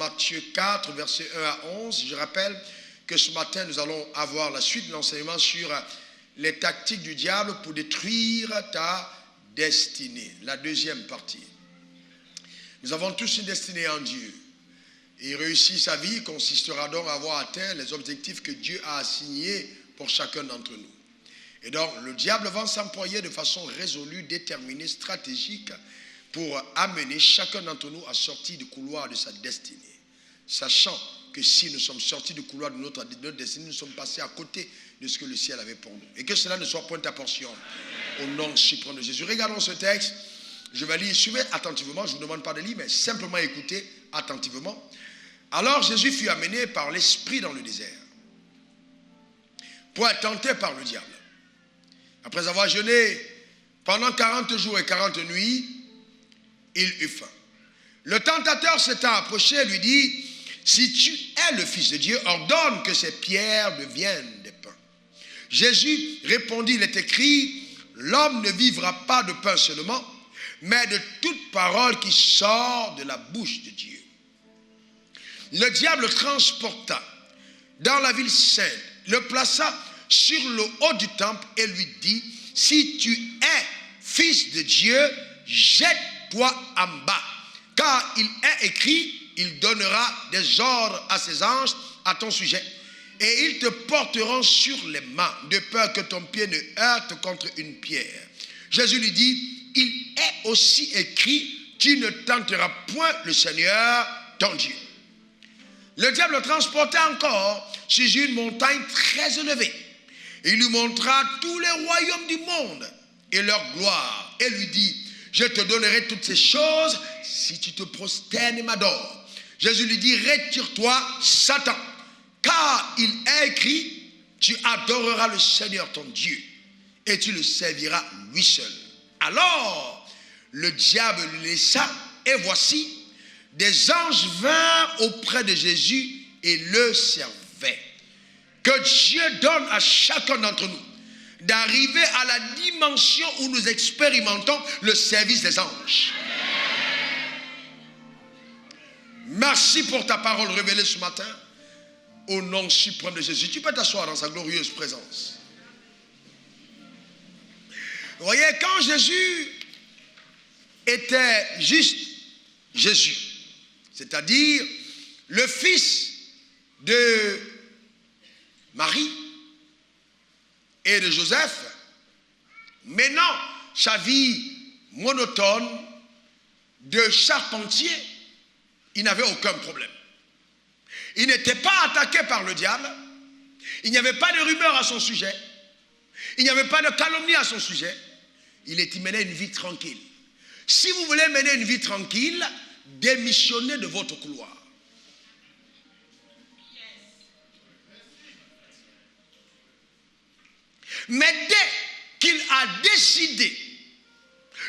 Matthieu 4, versets 1 à 11. Je rappelle que ce matin, nous allons avoir la suite de l'enseignement sur les tactiques du diable pour détruire ta destinée. La deuxième partie. Nous avons tous une destinée en Dieu. Et réussir sa vie consistera donc à avoir atteint les objectifs que Dieu a assignés pour chacun d'entre nous. Et donc, le diable va s'employer de façon résolue, déterminée, stratégique pour amener chacun d'entre nous à sortir du couloir de sa destinée. Sachant que si nous sommes sortis du couloir de notre destinée, nous sommes passés à côté de ce que le ciel avait pour nous. Et que cela ne soit point ta portion. Au nom suprême de Jésus. Regardons ce texte. Je vais lire, suivez attentivement. Je ne vous demande pas de lire, mais simplement écoutez attentivement. Alors Jésus fut amené par l'Esprit dans le désert pour être tenté par le diable. Après avoir jeûné pendant 40 jours et 40 nuits, il eut faim. Le tentateur s'étant approché lui dit, « Si tu es le Fils de Dieu, ordonne que ces pierres deviennent des pains. » Jésus répondit, il est écrit, « L'homme ne vivra pas de pain seulement, mais de toute parole qui sort de la bouche de Dieu. » Le diable le transporta dans la ville sainte, le plaça sur le haut du temple et lui dit, « Si tu es Fils de Dieu, jette-toi en bas, car il est écrit, il donnera des ordres à ses anges à ton sujet, et ils te porteront sur les mains, de peur que ton pied ne heurte contre une pierre. » Jésus lui dit, « Il est aussi écrit, tu ne tenteras point le Seigneur, ton Dieu. » Le diable le transporta encore sur une montagne très élevée. Il lui montra tous les royaumes du monde et leur gloire, et lui dit, « Je te donnerai toutes ces choses si tu te prosternes et m'adores. » Jésus lui dit, « Retire-toi, Satan, car il est écrit, tu adoreras le Seigneur ton Dieu, et tu le serviras lui seul. » Alors, le diable le laissa, et voici, des anges vinrent auprès de Jésus et le servaient. Que Dieu donne à chacun d'entre nous d'arriver à la dimension où nous expérimentons le service des anges. Merci pour ta parole révélée ce matin. Au nom suprême de Jésus. Tu peux t'asseoir dans sa glorieuse présence. Vous voyez, quand Jésus était juste Jésus, c'est-à-dire le fils de Marie et de Joseph, menant sa vie monotone de charpentier, il n'avait aucun problème. Il n'était pas attaqué par le diable, il n'y avait pas de rumeurs à son sujet, il n'y avait pas de calomnie à son sujet, il menait une vie tranquille. Si vous voulez mener une vie tranquille, démissionnez de votre couloir. Mais dès qu'il a décidé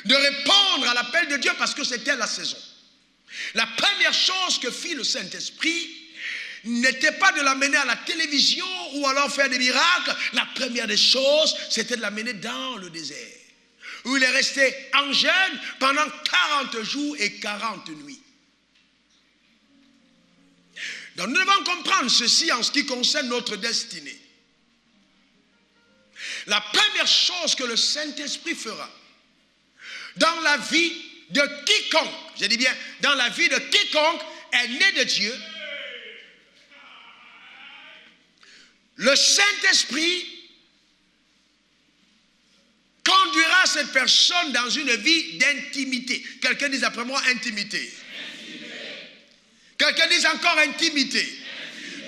de répondre à l'appel de Dieu, parce que c'était la saison, la première chose que fit le Saint-Esprit n'était pas de l'amener à la télévision ou alors faire des miracles. La première des choses, c'était de l'amener dans le désert, où il est resté en jeûne pendant 40 jours et 40 nuits. Donc nous devons comprendre ceci en ce qui concerne notre destinée. La première chose que le Saint-Esprit fera dans la vie de quiconque, je dis bien, dans la vie de quiconque est né de Dieu, le Saint-Esprit conduira cette personne dans une vie d'intimité. Quelqu'un dise après moi intimité. Quelqu'un dise encore intimité.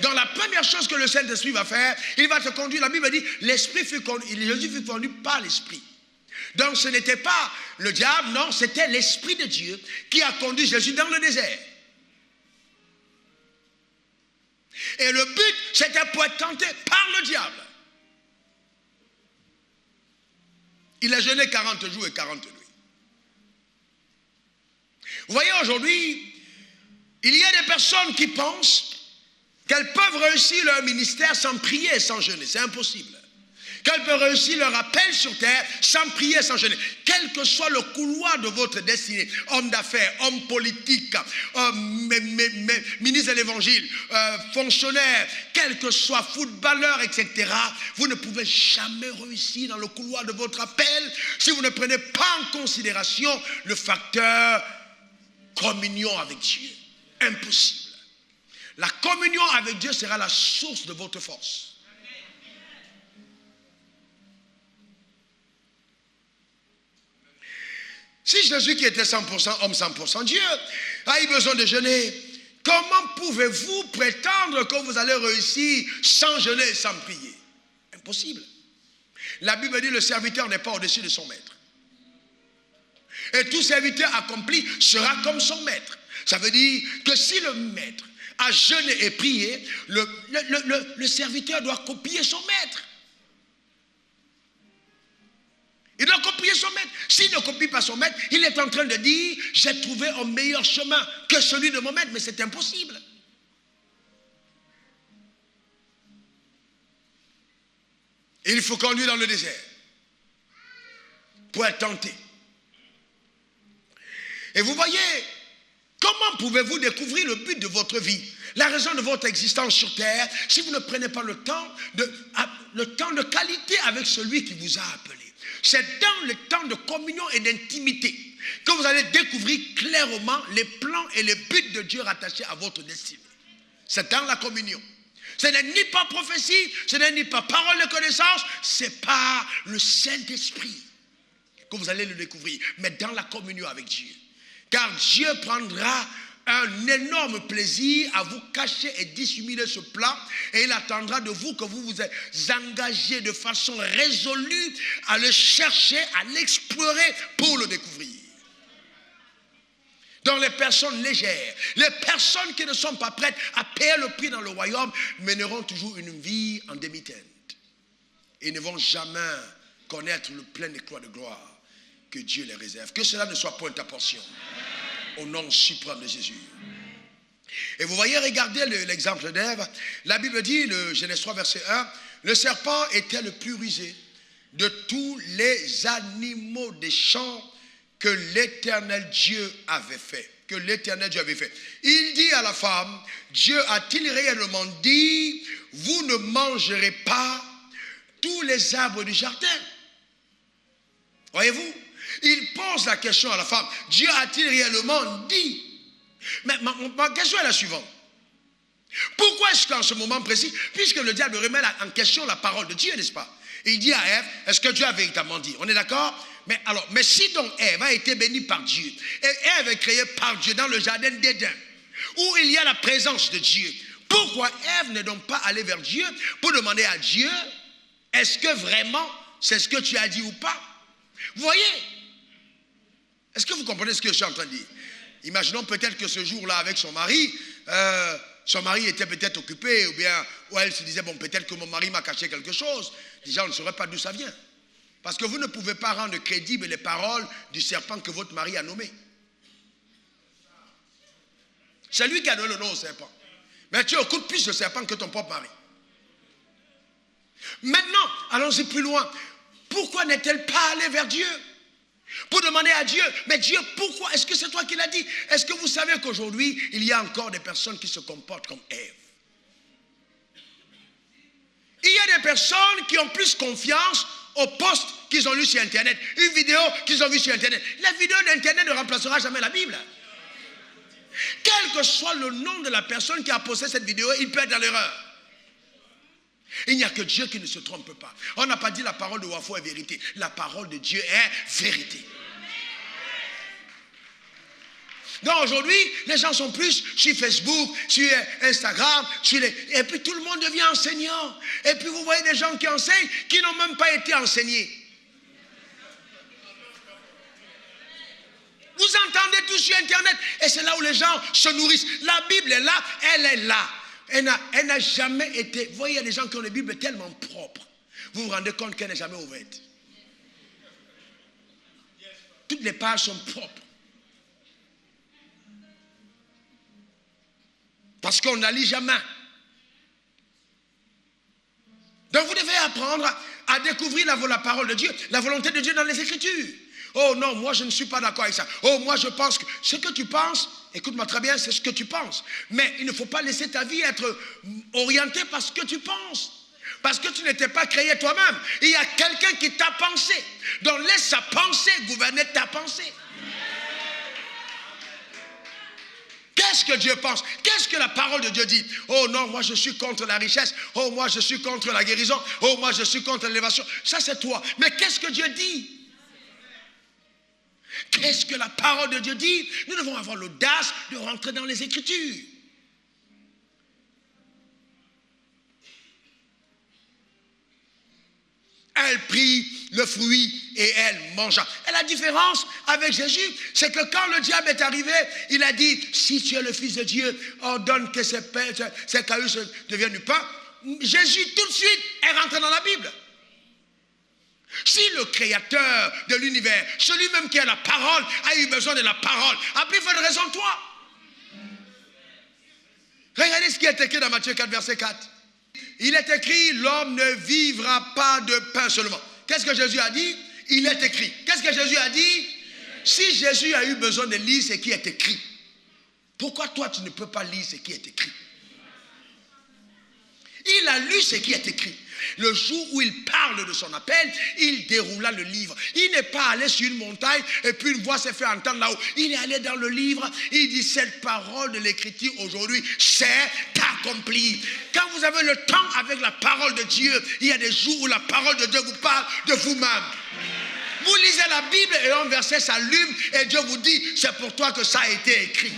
Donc la première chose que le Saint-Esprit va faire, il va te conduire. La Bible dit, l'Esprit fut conduit, Jésus fut conduit par l'Esprit. Donc ce n'était pas le diable, non, c'était l'Esprit de Dieu qui a conduit Jésus dans le désert. Et le but, c'était pour être tenté par le diable. Il a jeûné 40 jours et 40 nuits. Vous voyez, aujourd'hui, il y a des personnes qui pensent qu'elles peuvent réussir leur ministère sans prier et sans jeûner. C'est impossible. Qu'elle peut réussir leur appel sur terre sans prier, sans jeûner. Quel que soit le couloir de votre destinée, homme d'affaires, homme politique, ministre de l'évangile, fonctionnaire, quel que soit footballeur, etc., vous ne pouvez jamais réussir dans le couloir de votre appel si vous ne prenez pas en considération le facteur communion avec Dieu. Impossible. La communion avec Dieu sera la source de votre force. Si Jésus qui était 100% homme, 100% Dieu, a eu besoin de jeûner, comment pouvez-vous prétendre que vous allez réussir sans jeûner et sans prier? Impossible. La Bible dit que le serviteur n'est pas au-dessus de son maître. Et tout serviteur accompli sera comme son maître. Ça veut dire que si le maître a jeûné et prié, le serviteur doit copier son maître. Il doit copier son maître. S'il ne copie pas son maître, il est en train de dire, j'ai trouvé un meilleur chemin que celui de mon maître, mais c'est impossible. Il faut conduire dans le désert pour être tenté. Et vous voyez, comment pouvez-vous découvrir le but de votre vie, la raison de votre existence sur terre, si vous ne prenez pas le temps de qualité avec celui qui vous a appelé? C'est dans le temps de communion et d'intimité que vous allez découvrir clairement les plans et les buts de Dieu rattachés à votre destinée. C'est dans la communion. Ce n'est ni par prophétie, ce n'est ni par parole de connaissance, c'est par le Saint-Esprit que vous allez le découvrir, mais dans la communion avec Dieu. Car Dieu prendra un énorme plaisir à vous cacher et dissimuler ce plan, et il attendra de vous que vous vous engagez de façon résolue à le chercher, à l'explorer pour le découvrir. Donc les personnes légères, les personnes qui ne sont pas prêtes à payer le prix dans le royaume mèneront toujours une vie en demi-teinte et ne vont jamais connaître le plein éclat de gloire que Dieu les réserve. Que cela ne soit point ta portion. Au nom suprême de Jésus. Et vous voyez, regardez l'exemple d'Ève. La Bible dit, le Genèse 3, verset 1, le serpent était le plus rusé de tous les animaux des champs que l'Éternel Dieu avait fait. Que l'Éternel Dieu avait fait. Il dit à la femme, Dieu a-t-il réellement dit, vous ne mangerez pas tous les arbres du jardin? Voyez-vous? Il pose la question à la femme. Dieu a-t-il réellement dit? Mais ma question est la suivante. Pourquoi est-ce qu'en ce moment précis, puisque le diable remet en question la parole de Dieu, n'est-ce pas? Il dit à Ève, est-ce que Dieu a véritablement dit? On est d'accord? Mais si donc Ève a été bénie par Dieu, et Ève est créée par Dieu dans le jardin d'Éden, où il y a la présence de Dieu, pourquoi Ève n'est donc pas allée vers Dieu pour demander à Dieu, est-ce que vraiment c'est ce que tu as dit ou pas? Vous voyez? Est-ce que vous comprenez ce que je suis en train de dire? Imaginons peut-être que ce jour-là, avec son mari était peut-être occupé, ou elle se disait, bon, peut-être que mon mari m'a caché quelque chose. Déjà, on ne saurait pas d'où ça vient. Parce que vous ne pouvez pas rendre crédibles les paroles du serpent que votre mari a nommé. C'est lui qui a donné le nom au serpent. Mais tu écoutes plus le serpent que ton propre mari. Maintenant, allons-y plus loin. Pourquoi n'est-elle pas allée vers Dieu? Pour demander à Dieu, mais Dieu, pourquoi? Est-ce que c'est toi qui l'as dit? Est-ce que vous savez qu'aujourd'hui, il y a encore des personnes qui se comportent comme Ève? Il y a des personnes qui ont plus confiance aux posts qu'ils ont lus sur Internet, une vidéo qu'ils ont vue sur Internet. La vidéo d'Internet ne remplacera jamais la Bible. Quel que soit le nom de la personne qui a posté cette vidéo, il peut être dans l'erreur. Il n'y a que Dieu qui ne se trompe pas. On n'a pas dit la parole de Wafo est vérité. La parole de Dieu est vérité. Donc aujourd'hui, les gens sont plus sur Facebook, sur Instagram, et puis tout le monde devient enseignant. Et puis vous voyez des gens qui enseignent qui n'ont même pas été enseignés. Vous entendez tout sur Internet et c'est là où les gens se nourrissent. La Bible est là, elle est là. Elle n'a jamais été... Vous voyez, il y a des gens qui ont des Bibles tellement propres. Vous vous rendez compte qu'elle n'est jamais ouverte. Toutes les pages sont propres. Parce qu'on ne la lit jamais. Donc vous devez apprendre à découvrir la parole de Dieu, la volonté de Dieu dans les Écritures. Oh non, moi je ne suis pas d'accord avec ça. Oh, moi je pense que ce que tu penses, écoute-moi très bien, c'est ce que tu penses. Mais il ne faut pas laisser ta vie être orientée par ce que tu penses. Parce que tu n'étais pas créé toi-même. Il y a quelqu'un qui t'a pensé. Donc laisse sa pensée gouverner ta pensée. Qu'est-ce que Dieu pense? Qu'est-ce que la parole de Dieu dit? Oh non, moi je suis contre la richesse. Oh, moi je suis contre la guérison. Oh, moi je suis contre l'élévation. Ça c'est toi. Mais qu'est-ce que Dieu dit? Qu'est-ce que la parole de Dieu dit? Nous devons avoir l'audace de rentrer dans les Écritures. Elle prit le fruit et elle mangea. Et la différence avec Jésus, c'est que quand le diable est arrivé, il a dit, si tu es le Fils de Dieu, ordonne que ces cailloux deviennent du pain. Jésus tout de suite est rentré dans la Bible. Si le créateur de l'univers, celui-même qui a la parole, a eu besoin de la parole, a plus fait de raison de toi. Regardez ce qui est écrit dans Matthieu 4, verset 4. Il est écrit, l'homme ne vivra pas de pain seulement. Qu'est-ce que Jésus a dit? Il est écrit. Qu'est-ce que Jésus a dit? Si Jésus a eu besoin de lire ce qui est écrit, pourquoi toi tu ne peux pas lire ce qui est écrit? Il a lu ce qui est écrit. Le jour où il parle de son appel, il déroula le livre. Il n'est pas allé sur une montagne et puis une voix s'est fait entendre là-haut. Il est allé dans le livre, il dit cette parole de l'écriture aujourd'hui, c'est accompli. Quand vous avez le temps avec la parole de Dieu, il y a des jours où la parole de Dieu vous parle de vous-même. Vous lisez la Bible et un verset s'allume et Dieu vous dit, c'est pour toi que ça a été écrit.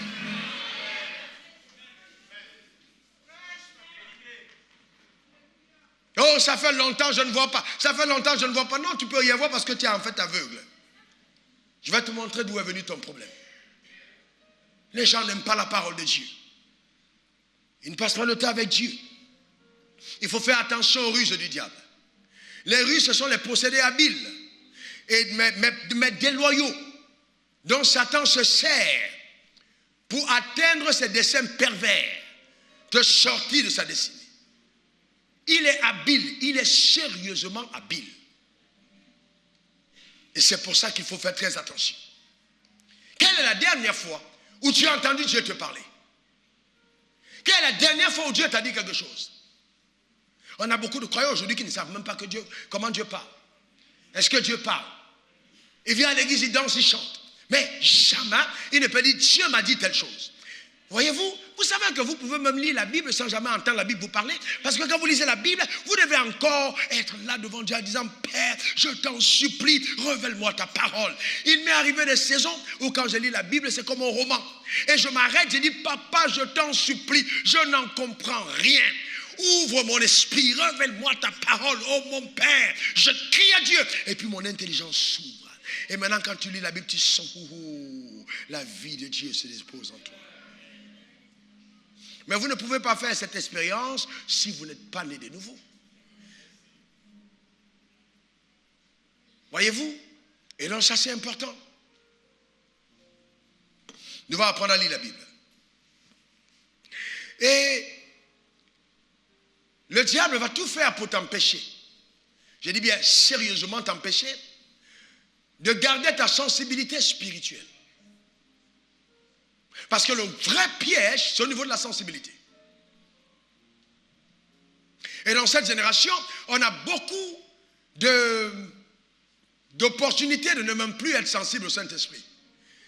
Oh, ça fait longtemps, je ne vois pas. Ça fait longtemps, je ne vois pas. Non, tu peux y avoir parce que tu es en fait aveugle. Je vais te montrer d'où est venu ton problème. Les gens n'aiment pas la parole de Dieu. Ils ne passent pas le temps avec Dieu. Il faut faire attention aux ruses du diable. Les ruses, ce sont les possédés habiles mais déloyaux dont Satan se sert pour atteindre ses desseins pervers de sortir de sa destinée. Il est habile, il est sérieusement habile. Et c'est pour ça qu'il faut faire très attention. Quelle est la dernière fois où tu as entendu Dieu te parler? Quelle est la dernière fois où Dieu t'a dit quelque chose? On a beaucoup de croyants aujourd'hui qui ne savent même pas comment Dieu parle. Est-ce que Dieu parle? Il vient à l'église, il danse, il chante. Mais jamais il ne peut dire Dieu m'a dit telle chose. Voyez-vous, vous savez que vous pouvez même lire la Bible sans jamais entendre la Bible vous parler. Parce que quand vous lisez la Bible, vous devez encore être là devant Dieu en disant, Père, je t'en supplie, révèle-moi ta parole. Il m'est arrivé des saisons où quand je lis la Bible, c'est comme un roman. Et je m'arrête, je dis, Papa, je t'en supplie, je n'en comprends rien. Ouvre mon esprit, révèle-moi ta parole, oh mon Père. Je crie à Dieu. Et puis mon intelligence s'ouvre. Et maintenant, quand tu lis la Bible, tu sens, la vie de Dieu se dispose en toi. Mais vous ne pouvez pas faire cette expérience si vous n'êtes pas né de nouveau. Voyez-vous? Et donc ça c'est important. Nous allons apprendre à lire la Bible. Et le diable va tout faire pour t'empêcher. Je dis bien sérieusement t'empêcher de garder ta sensibilité spirituelle. Parce que le vrai piège, c'est au niveau de la sensibilité. Et dans cette génération, on a beaucoup d'opportunités de ne même plus être sensible au Saint-Esprit.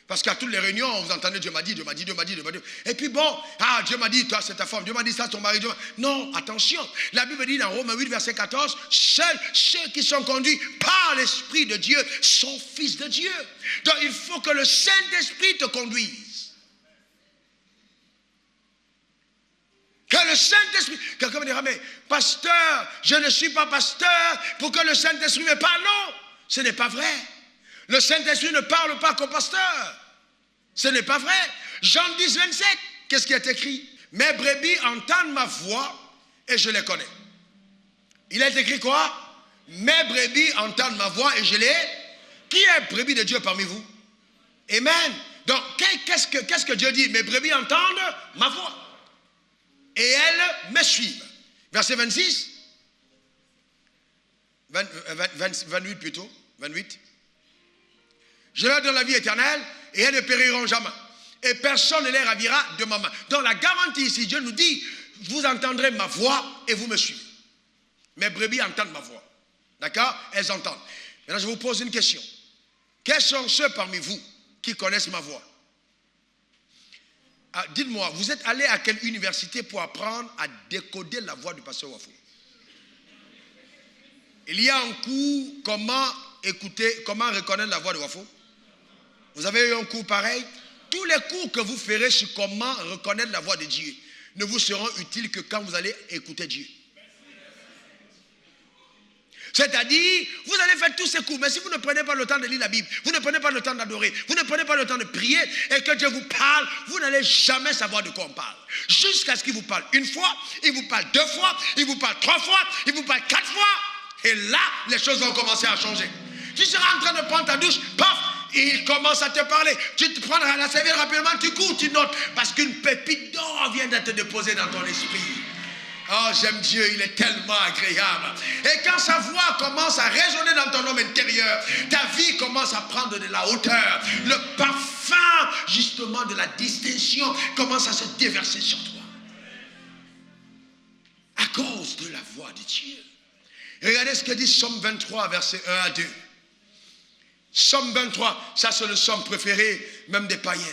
Parce qu'à toutes les réunions, vous entendez Dieu m'a dit, Dieu m'a dit, Dieu m'a dit, Dieu m'a dit. Et puis bon, Dieu m'a dit, toi c'est ta femme, Dieu m'a dit ça, ton mari, Dieu m'a dit. Non, attention, la Bible dit dans Romains 8, verset 14, seuls ceux qui sont conduits par l'Esprit de Dieu sont fils de Dieu. Donc il faut que le Saint-Esprit te conduise. Que le Saint-Esprit, quelqu'un me dira, mais pasteur, je ne suis pas pasteur pour que le Saint-Esprit me parle. Non, ce n'est pas vrai. Le Saint-Esprit ne parle pas qu'au pasteur. Ce n'est pas vrai. Jean 10, 27, qu'est-ce qui est écrit? Mes brebis entendent ma voix et je les connais. Il est écrit quoi? Mes brebis entendent ma voix et je les... Qui est brebis de Dieu parmi vous? Amen. Donc, qu'est-ce que Dieu dit? Mes brebis entendent ma voix. Et elles me suivent. Verset 26. 28 plutôt. 28. Je leur donne la vie éternelle et elles ne périront jamais. Et personne ne les ravira de ma main. Donc la garantie ici, Dieu nous dit, vous entendrez ma voix et vous me suivez. Mes brebis entendent ma voix. D'accord? Elles entendent. Maintenant, je vous pose une question. Quels sont ceux parmi vous qui connaissent ma voix? Ah, dites-moi, vous êtes allé à quelle université pour apprendre à décoder la voix du pasteur Wafo? Il y a un cours comment écouter, comment reconnaître la voix de Wafo? Vous avez eu un cours pareil? Tous les cours que vous ferez sur comment reconnaître la voix de Dieu ne vous seront utiles que quand vous allez écouter Dieu. C'est-à-dire, vous allez faire tous ces cours, mais si vous ne prenez pas le temps de lire la Bible, vous ne prenez pas le temps d'adorer, vous ne prenez pas le temps de prier et que Dieu vous parle, vous n'allez jamais savoir de quoi on parle. Jusqu'à ce qu'il vous parle une fois, il vous parle 2 fois, il vous parle 3 fois, il vous parle 4 fois. Et là, les choses vont commencer à changer. Tu seras en train de prendre ta douche, paf, il commence à te parler. Tu te prendras la serviette rapidement, tu cours, tu notes, parce qu'une pépite d'or vient d'être déposée dans ton esprit. Oh, j'aime Dieu, il est tellement agréable. Et quand sa voix commence à résonner dans ton homme intérieur, ta vie commence à prendre de la hauteur. Le parfum, justement, de la distinction commence à se déverser sur toi. À cause de la voix de Dieu. Regardez ce que dit Somme 23, versets 1 à 2. Somme 23, ça c'est le somme préféré, même des païens.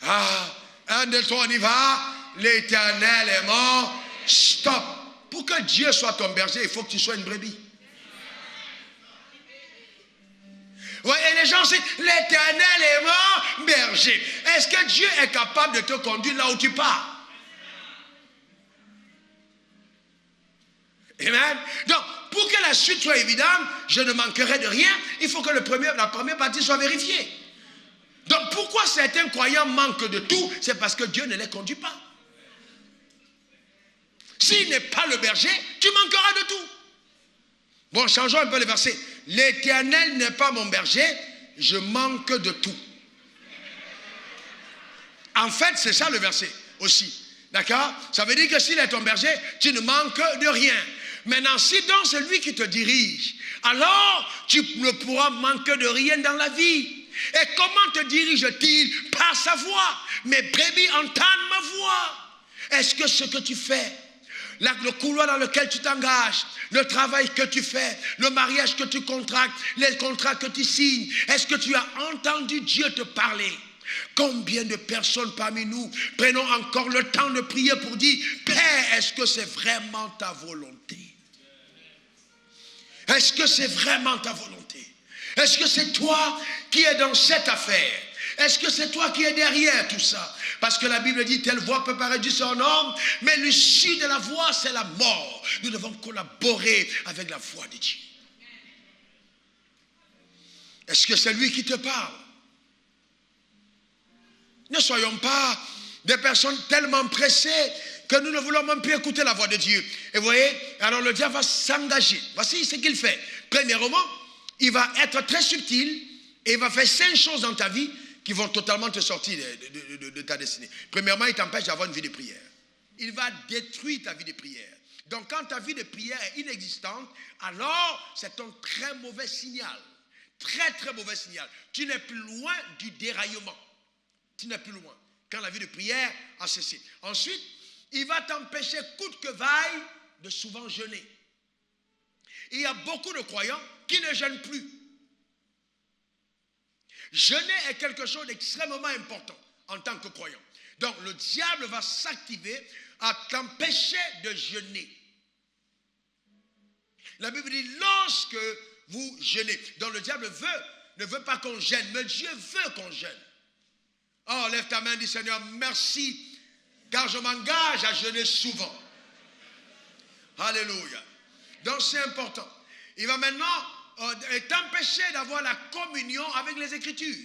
Ah, 1, 2, 3, on y va. L'Éternel est mort. Stop. Pour que Dieu soit ton berger, il faut que tu sois une brebis. Ouais, et les gens disent, l'Éternel est mort, berger. Est-ce que Dieu est capable de te conduire là où tu pars? Amen. Donc, pour que la suite soit évidente, je ne manquerai de rien, il faut que la première partie soit vérifiée. Donc, pourquoi certains croyants manquent de tout? C'est parce que Dieu ne les conduit pas. S'il n'est pas le berger, tu manqueras de tout. Bon, changeons un peu le verset. L'Éternel n'est pas mon berger, je manque de tout. En fait, c'est ça le verset aussi. D'accord? Ça veut dire que s'il est ton berger, tu ne manques de rien. Maintenant, si donc c'est lui qui te dirige, alors tu ne pourras manquer de rien dans la vie. Et comment te dirige-t-il? Par sa voix. Mes brebis entendent ma voix. Est-ce que ce que tu fais, le couloir dans lequel tu t'engages, le travail que tu fais, le mariage que tu contractes, les contrats que tu signes, est-ce que tu as entendu Dieu te parler? Combien de personnes parmi nous prenons encore le temps de prier pour dire, Père, est-ce que c'est vraiment ta volonté? Est-ce que c'est vraiment ta volonté? Est-ce que c'est toi qui es dans cette affaire? Est-ce que c'est toi qui es derrière tout ça? Parce que la Bible dit, telle voix peut paraître du son homme, mais l'issue de la voix, c'est la mort. Nous devons collaborer avec la voix de Dieu. Est-ce que c'est lui qui te parle? Ne soyons pas des personnes tellement pressées que nous ne voulons même plus écouter la voix de Dieu. Et vous voyez, alors le diable va s'engager. Voici ce qu'il fait. Premièrement, il va être très subtil et il va faire 5 choses dans ta vie qui vont totalement te sortir de ta destinée. Premièrement, il t'empêche d'avoir une vie de prière. Il va détruire ta vie de prière. Donc quand ta vie de prière est inexistante, alors c'est un très mauvais signal. Très très mauvais signal. Tu n'es plus loin du déraillement. Tu n'es plus loin. Quand la vie de prière a cessé. Ensuite, il va t'empêcher coûte que vaille de souvent jeûner. Il y a beaucoup de croyants qui ne jeûnent plus. Jeûner est quelque chose d'extrêmement important en tant que croyant. Donc le diable va s'activer à t'empêcher de jeûner. La Bible dit lorsque vous jeûnez. Donc le diable ne veut pas qu'on jeûne, mais Dieu veut qu'on jeûne. Oh, lève ta main, dis Seigneur, merci, car je m'engage à jeûner souvent. Alléluia. Donc c'est important. Il va maintenant t'empêcher d'avoir la communion avec les Écritures.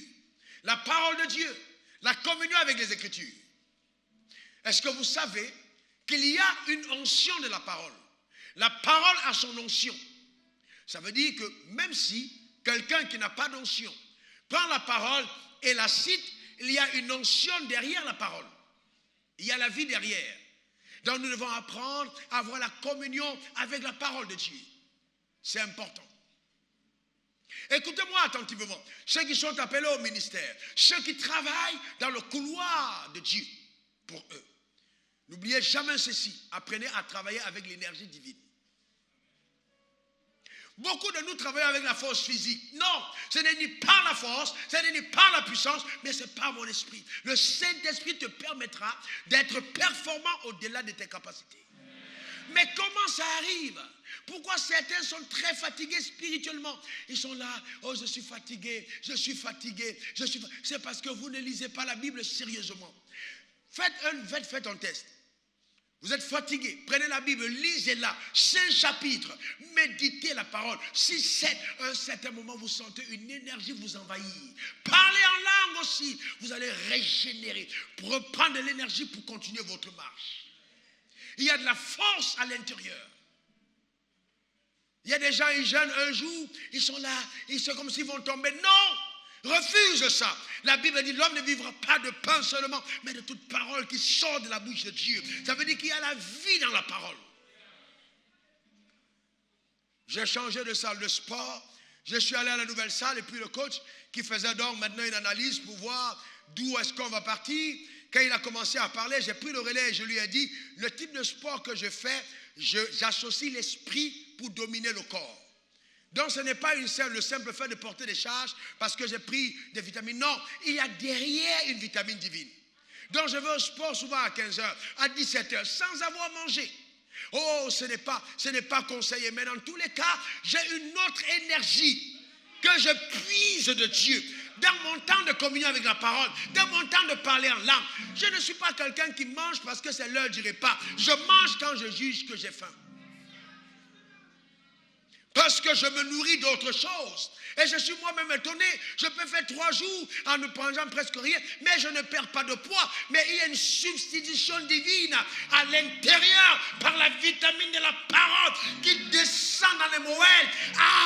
La parole de Dieu. La communion avec les Écritures. Est-ce que vous savez qu'il y a une onction de la parole? La parole a son onction. Ça veut dire que même si quelqu'un qui n'a pas d'onction prend la parole et la cite, il y a une onction derrière la parole. Il y a la vie derrière. Donc nous devons apprendre à avoir la communion avec la parole de Dieu. C'est important. Écoutez-moi attentivement. Ceux qui sont appelés au ministère, ceux qui travaillent dans le couloir de Dieu, pour eux, n'oubliez jamais ceci. Apprenez à travailler avec l'énergie divine. Beaucoup de nous travaillons avec la force physique. Non, ce n'est ni par la force, ce n'est ni par la puissance, mais c'est par mon esprit. Le Saint-Esprit te permettra d'être performant au-delà de tes capacités. Mais comment ça arrive? Pourquoi certains sont très fatigués spirituellement? Ils sont là, oh je suis fatigué, je suis fatigué, c'est parce que vous ne lisez pas la Bible sérieusement. Faites un test. Vous êtes fatigué, prenez la Bible, lisez-la, 5 chapitres, méditez la parole. Si à un certain moment vous sentez une énergie vous envahir, parlez en langue aussi, vous allez régénérer, pour reprendre de l'énergie pour continuer votre marche. Il y a de la force à l'intérieur. Il y a des gens, ils jeûnent un jour, ils sont là, ils sont comme s'ils vont tomber. Non, refuse ça. La Bible dit l'homme ne vivra pas de pain seulement, mais de toute parole qui sort de la bouche de Dieu. Ça veut dire qu'il y a la vie dans la parole. J'ai changé de salle de sport. Je suis allé à la nouvelle salle et puis le coach qui faisait donc maintenant une analyse pour voir d'où est-ce qu'on va partir. Quand il a commencé à parler, j'ai pris le relais et je lui ai dit, le type de sport que je fais, j'associe l'esprit pour dominer le corps. Donc ce n'est pas le simple fait de porter des charges parce que j'ai pris des vitamines. Non, il y a derrière une vitamine divine. Donc je vais au sport souvent à 15h, à 17h, sans avoir mangé. Oh, ce n'est pas conseillé. Mais dans tous les cas, j'ai une autre énergie que je puise de Dieu. Dans mon temps de communion avec la parole, dans mon temps de parler en langue, je ne suis pas quelqu'un qui mange parce que c'est l'heure du repas. Je mange quand je juge que j'ai faim. Parce que je me nourris d'autre chose. Et je suis moi-même étonné. Je peux faire 3 jours en ne mangeant presque rien, mais je ne perds pas de poids. Mais il y a une substitution divine à l'intérieur par la vitamine de la parole qui descend dans les moelles,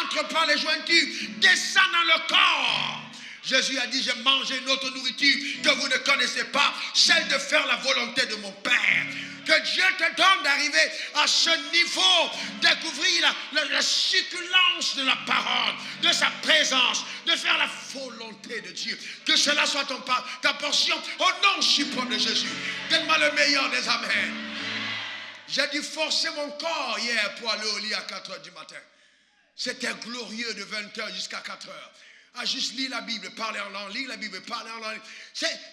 entre par les jointures, descend dans le corps. Jésus a dit, j'ai mangé une autre nourriture que vous ne connaissez pas, celle de faire la volonté de mon Père. Que Dieu te donne d'arriver à ce niveau, découvrir la succulence de la parole, de sa présence, de faire la volonté de Dieu. Que cela soit ta portion au nom suprême de Jésus. Donne-moi le meilleur des amens. J'ai dû forcer mon corps hier pour aller au lit à 4h du matin. C'était glorieux de 20h jusqu'à 4h. À juste lire la Bible, parler en langue, lire la Bible, parler en langue.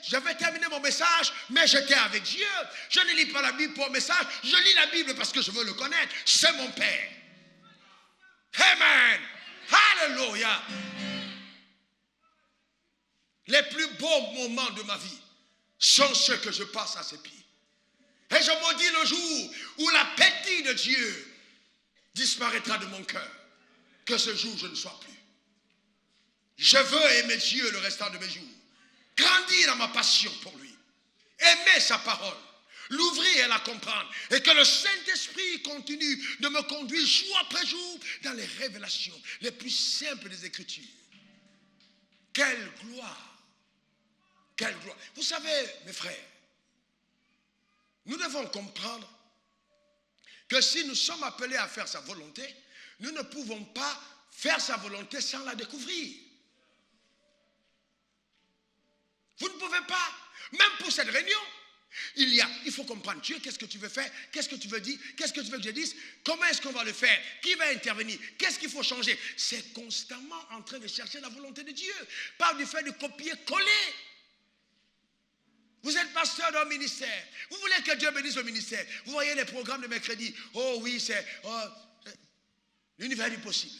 J'avais terminé mon message, mais j'étais avec Dieu. Je ne lis pas la Bible pour un message, je lis la Bible parce que je veux le connaître. C'est mon Père. Amen. Alléluia. Les plus beaux moments de ma vie sont ceux que je passe à ses pieds. Et je maudis le jour où l'appétit de Dieu disparaîtra de mon cœur. Que ce jour je ne sois plus. Je veux aimer Dieu le restant de mes jours. Grandir dans ma passion pour lui. Aimer sa parole. L'ouvrir et la comprendre. Et que le Saint-Esprit continue de me conduire jour après jour dans les révélations les plus simples des Écritures. Quelle gloire. Quelle gloire. Vous savez, mes frères, nous devons comprendre que si nous sommes appelés à faire sa volonté, nous ne pouvons pas faire sa volonté sans la découvrir. Vous ne pouvez pas, même pour cette réunion, il faut comprendre Dieu, qu'est-ce que tu veux faire, qu'est-ce que tu veux dire, qu'est-ce que tu veux que je dise, comment est-ce qu'on va le faire, qui va intervenir, qu'est-ce qu'il faut changer. C'est constamment en train de chercher la volonté de Dieu, pas du fait de copier-coller. Vous êtes pasteur d'un ministère, vous voulez que Dieu bénisse le ministère, vous voyez les programmes de mercredi, oh oui, c'est l'univers du possible.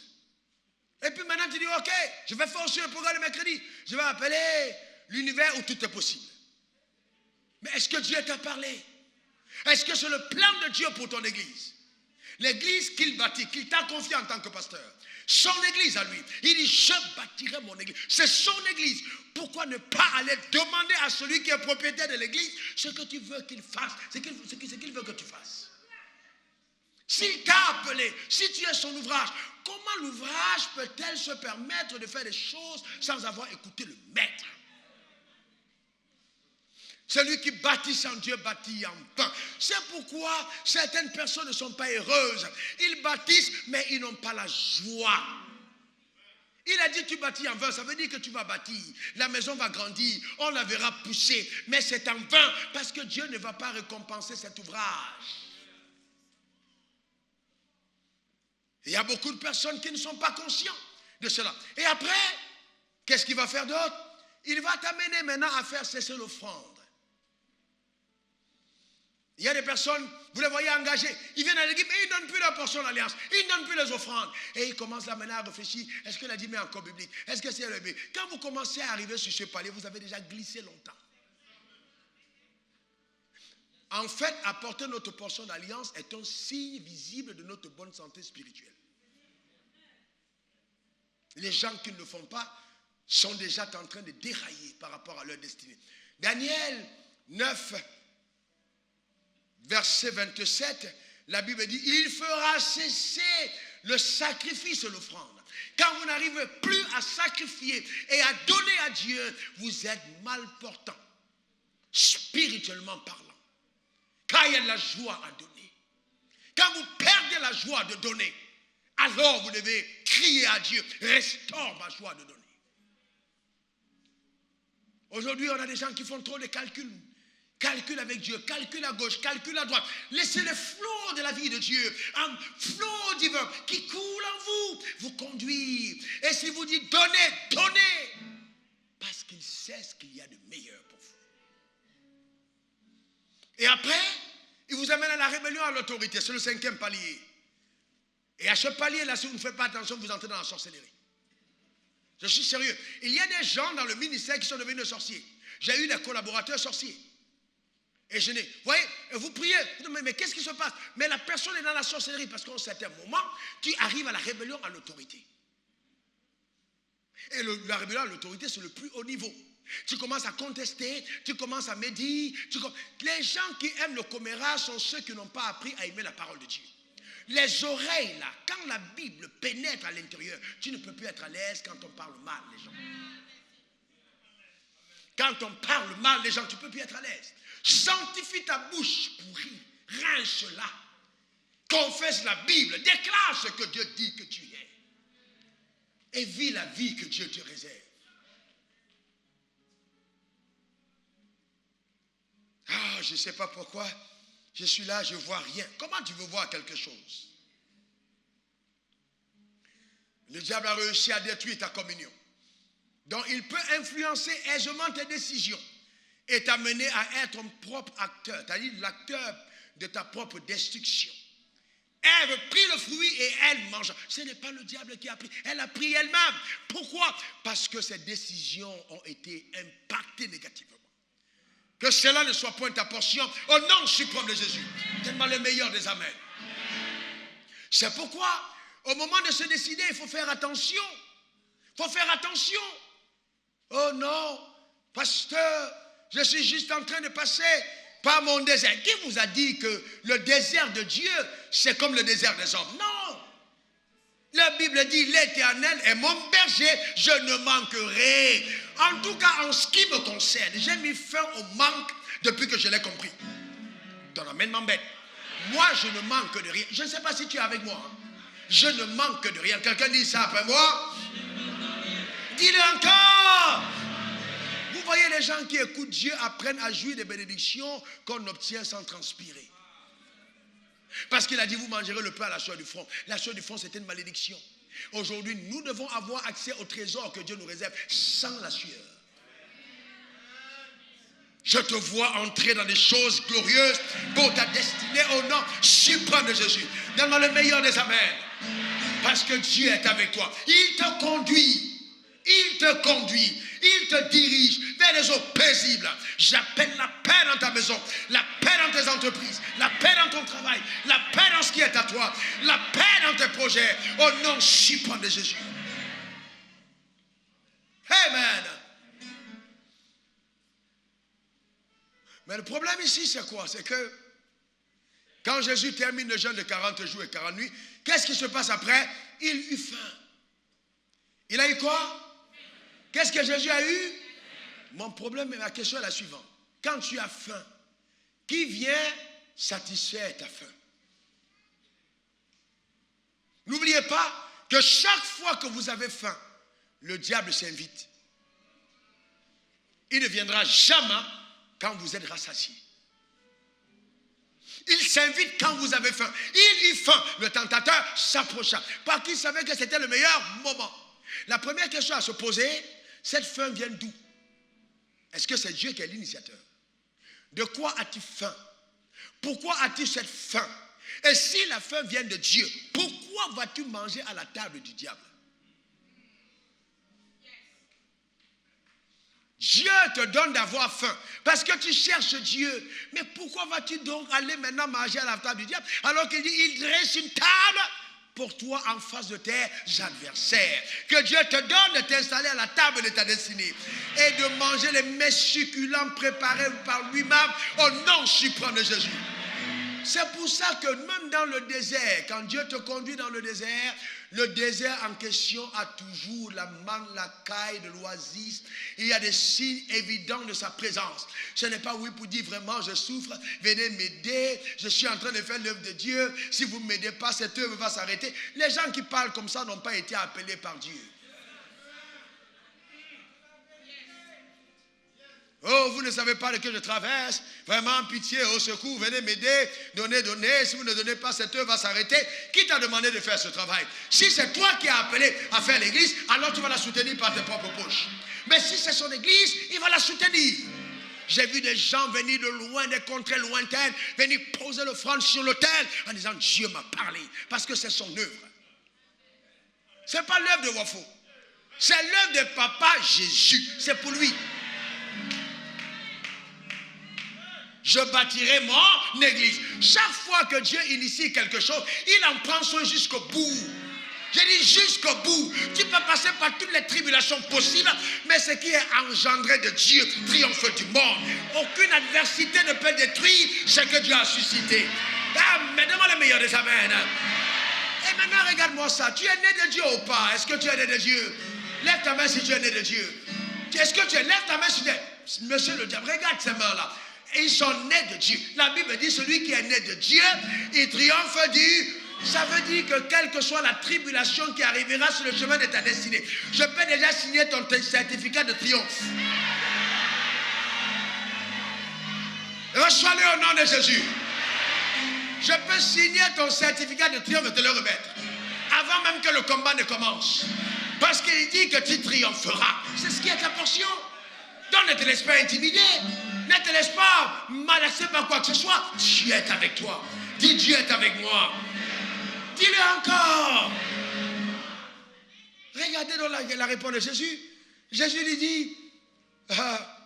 Et puis maintenant tu dis, ok, je vais faire aussi un programme de mercredi, je vais appeler l'univers où tout est possible. Mais est-ce que Dieu t'a parlé? Est-ce que c'est le plan de Dieu pour ton église? L'église qu'il bâtit, qu'il t'a confiée en tant que pasteur. Son église à lui. Il dit, je bâtirai mon église. C'est son église. Pourquoi ne pas aller demander à celui qui est propriétaire de l'église ce que tu veux qu'il fasse, ce qu'il veut que tu fasses? S'il t'a appelé, si tu es son ouvrage, comment l'ouvrage peut-elle se permettre de faire des choses sans avoir écouté le maître? Celui qui bâtit sans Dieu bâtit en vain. C'est pourquoi certaines personnes ne sont pas heureuses. Ils bâtissent, mais ils n'ont pas la joie. Il a dit tu bâtis en vain, ça veut dire que tu vas bâtir. La maison va grandir, on la verra pousser. Mais c'est en vain parce que Dieu ne va pas récompenser cet ouvrage. Il y a beaucoup de personnes qui ne sont pas conscients de cela. Et après, qu'est-ce qu'il va faire d'autre? Il va t'amener maintenant à faire cesser l'offrande. Il y a des personnes, vous les voyez engagés, ils viennent à l'église, mais ils ne donnent plus la portion d'alliance, ils ne donnent plus les offrandes. Et ils commencent là maintenant à réfléchir, est-ce que la dîme est encore biblique? Est-ce que c'est le biblique? Quand vous commencez à arriver sur ce palier, vous avez déjà glissé longtemps. En fait, apporter notre portion d'alliance est un signe visible de notre bonne santé spirituelle. Les gens qui ne le font pas sont déjà en train de dérailler par rapport à leur destinée. Daniel 9, verset 27, la Bible dit, il fera cesser le sacrifice et l'offrande. Quand vous n'arrivez plus à sacrifier et à donner à Dieu, vous êtes mal portant, spirituellement parlant. Quand il y a de la joie à donner, quand vous perdez la joie de donner, alors vous devez crier à Dieu, restaure ma joie de donner. Aujourd'hui, on a des gens qui font trop de calculs. Calcul avec Dieu, calcul à gauche, calcul à droite. Laissez le flot de la vie de Dieu, un flot divin qui coule en vous conduire. Et si vous dites donnez, donnez, parce qu'il sait ce qu'il y a de meilleur pour vous. Et après, il vous amène à la rébellion à l'autorité. C'est le 5e palier. Et à ce palier-là, si vous ne faites pas attention, vous entrez dans la sorcellerie. Je suis sérieux. Il y a des gens dans le ministère qui sont devenus sorciers. J'ai eu des collaborateurs sorciers. Et je n'ai, vous voyez, vous priez, vous dites, mais qu'est-ce qui se passe? Mais la personne est dans la sorcellerie parce qu'à un certain moment, tu arrives à la rébellion à l'autorité. Et la rébellion à l'autorité, c'est le plus haut niveau. Tu commences à contester, tu commences à médire. Les gens qui aiment le commérage sont ceux qui n'ont pas appris à aimer la parole de Dieu. Les oreilles, là, quand la Bible pénètre à l'intérieur, tu ne peux plus être à l'aise quand on parle mal, les gens. Quand on parle mal, les gens, tu ne peux plus être à l'aise. Sanctifie ta bouche pourrie, rince-la. Confesse la Bible, déclare ce que Dieu dit que tu es. Et vis la vie que Dieu te réserve. Ah, je ne sais pas pourquoi. Je suis là, je ne vois rien. Comment tu veux voir quelque chose? Le diable a réussi à détruire ta communion. Donc, il peut influencer aisément tes décisions et t'amener à être ton propre acteur, c'est-à-dire l'acteur de ta propre destruction. Ève prit le fruit et elle mangea. Ce n'est pas le diable qui a pris, elle a pris elle-même. Pourquoi? Parce que ses décisions ont été impactées négativement. Que cela ne soit point ta portion au nom suprême de Jésus. Tellement le meilleur des amens. C'est pourquoi, au moment de se décider, il faut faire attention. Il faut faire attention. Oh non, pasteur, je suis juste en train de passer par mon désert. Qui vous a dit que le désert de Dieu, c'est comme le désert des hommes? Non. La Bible dit, l'Éternel est mon berger, je ne manquerai. En tout cas, en ce qui me concerne, j'ai mis fin au manque depuis que je l'ai compris. Ton amène m'embête. Moi, je ne manque de rien. Je ne sais pas si tu es avec moi. Hein. Je ne manque de rien. Quelqu'un dit ça après moi? Dis-le encore. Vous voyez, les gens qui écoutent Dieu apprennent à jouir des bénédictions qu'on obtient sans transpirer. Parce qu'il a dit, vous mangerez le pain à la sueur du front. La sueur du front, c'était une malédiction. Aujourd'hui, nous devons avoir accès au trésor que Dieu nous réserve sans la sueur. Je te vois entrer dans des choses glorieuses pour ta destinée au nom suprême de Jésus. Donne-moi le meilleur des amens. Parce que Dieu est avec toi. Il te conduit. Il te conduit. Il te dirige vers les eaux paisibles. J'appelle la paix dans ta maison, la paix dans tes entreprises, la paix dans ton travail, la paix dans ce qui est à toi, la paix dans tes projets, au nom suprême de Jésus. Amen. Mais le problème ici, c'est quoi? C'est que quand Jésus termine le jeûne de 40 jours et 40 nuits, qu'est-ce qui se passe après? Il eut faim. Il a eu quoi? Qu'est-ce que Jésus a eu? Mon problème et ma question est la suivante. Quand tu as faim, qui vient satisfaire ta faim. N'oubliez pas que chaque fois que vous avez faim, le diable s'invite. Il ne viendra jamais quand vous êtes rassasié. Il s'invite quand vous avez faim. Il eut faim. Le tentateur s'approcha. Parce qu'il savait que c'était le meilleur moment. La première question à se poser, cette faim vient d'où? Est-ce que c'est Dieu qui est l'initiateur? De quoi as-tu faim? Pourquoi as-tu cette faim? Et si la faim vient de Dieu, pourquoi vas-tu manger à la table du diable? Dieu te donne d'avoir faim parce que tu cherches Dieu. Mais pourquoi vas-tu donc aller maintenant manger à la table du diable alors qu'il dit il dresse une table pour toi en face de tes adversaires? Que Dieu te donne de t'installer à la table de ta destinée et de manger les mets succulents préparés par lui-même au nom suprême de Jésus. C'est pour ça que même dans le désert, quand Dieu te conduit dans le désert en question a toujours la manne, la caille de l'oasis. Il y a des signes évidents de sa présence. Ce n'est pas oui pour dire vraiment je souffre, venez m'aider, je suis en train de faire l'œuvre de Dieu. Si vous ne m'aidez pas, cette œuvre va s'arrêter. Les gens qui parlent comme ça n'ont pas été appelés par Dieu. Oh, vous ne savez pas de que je traverse. Vraiment, pitié, au secours, venez m'aider. Donnez. Si vous ne donnez pas, cette œuvre va s'arrêter. Qui t'a demandé de faire ce travail? Si c'est toi qui as appelé à faire l'église, alors tu vas la soutenir par tes propres poches. Mais si c'est son église, il va la soutenir. J'ai vu des gens venir de loin, des contrées lointaines, venir poser l'offrande sur l'autel en disant Dieu m'a parlé. Parce que c'est son œuvre. Ce n'est pas l'œuvre de Wafo. C'est l'œuvre de Papa Jésus. C'est pour lui. Je bâtirai mon église. Chaque fois que Dieu initie quelque chose, il en prend soin jusqu'au bout. Je dis jusqu'au bout. Tu peux passer par toutes les tribulations possibles, mais ce qui est engendré de Dieu triomphe du monde. Aucune adversité ne peut détruire ce que Dieu a suscité. Ah, mais demande le meilleur des amens. Et maintenant, regarde-moi ça. Tu es né de Dieu ou pas? Est-ce que tu es né de Dieu? Lève ta main si tu es né de Dieu. Est-ce que tu es? Lève ta main si tu es. Monsieur le diable, regarde ces mains-là. Ils sont nés de Dieu. La Bible dit celui qui est né de Dieu, il triomphe du... Ça veut dire que quelle que soit la tribulation qui arrivera sur le chemin de ta destinée, je peux déjà signer ton certificat de triomphe. Reçois-le au nom de Jésus. Je peux signer ton certificat de triomphe et te le remettre. Avant même que le combat ne commence. Parce qu'il dit que tu triompheras. C'est ce qui est ta portion. Donc ne te laisse pas intimider. Ne te laisse pas malaxer par quoi que ce soit. Dieu est avec toi. Dis Dieu est avec moi. Dis-le encore. Regardez dans la réponse de Jésus. Jésus lui dit,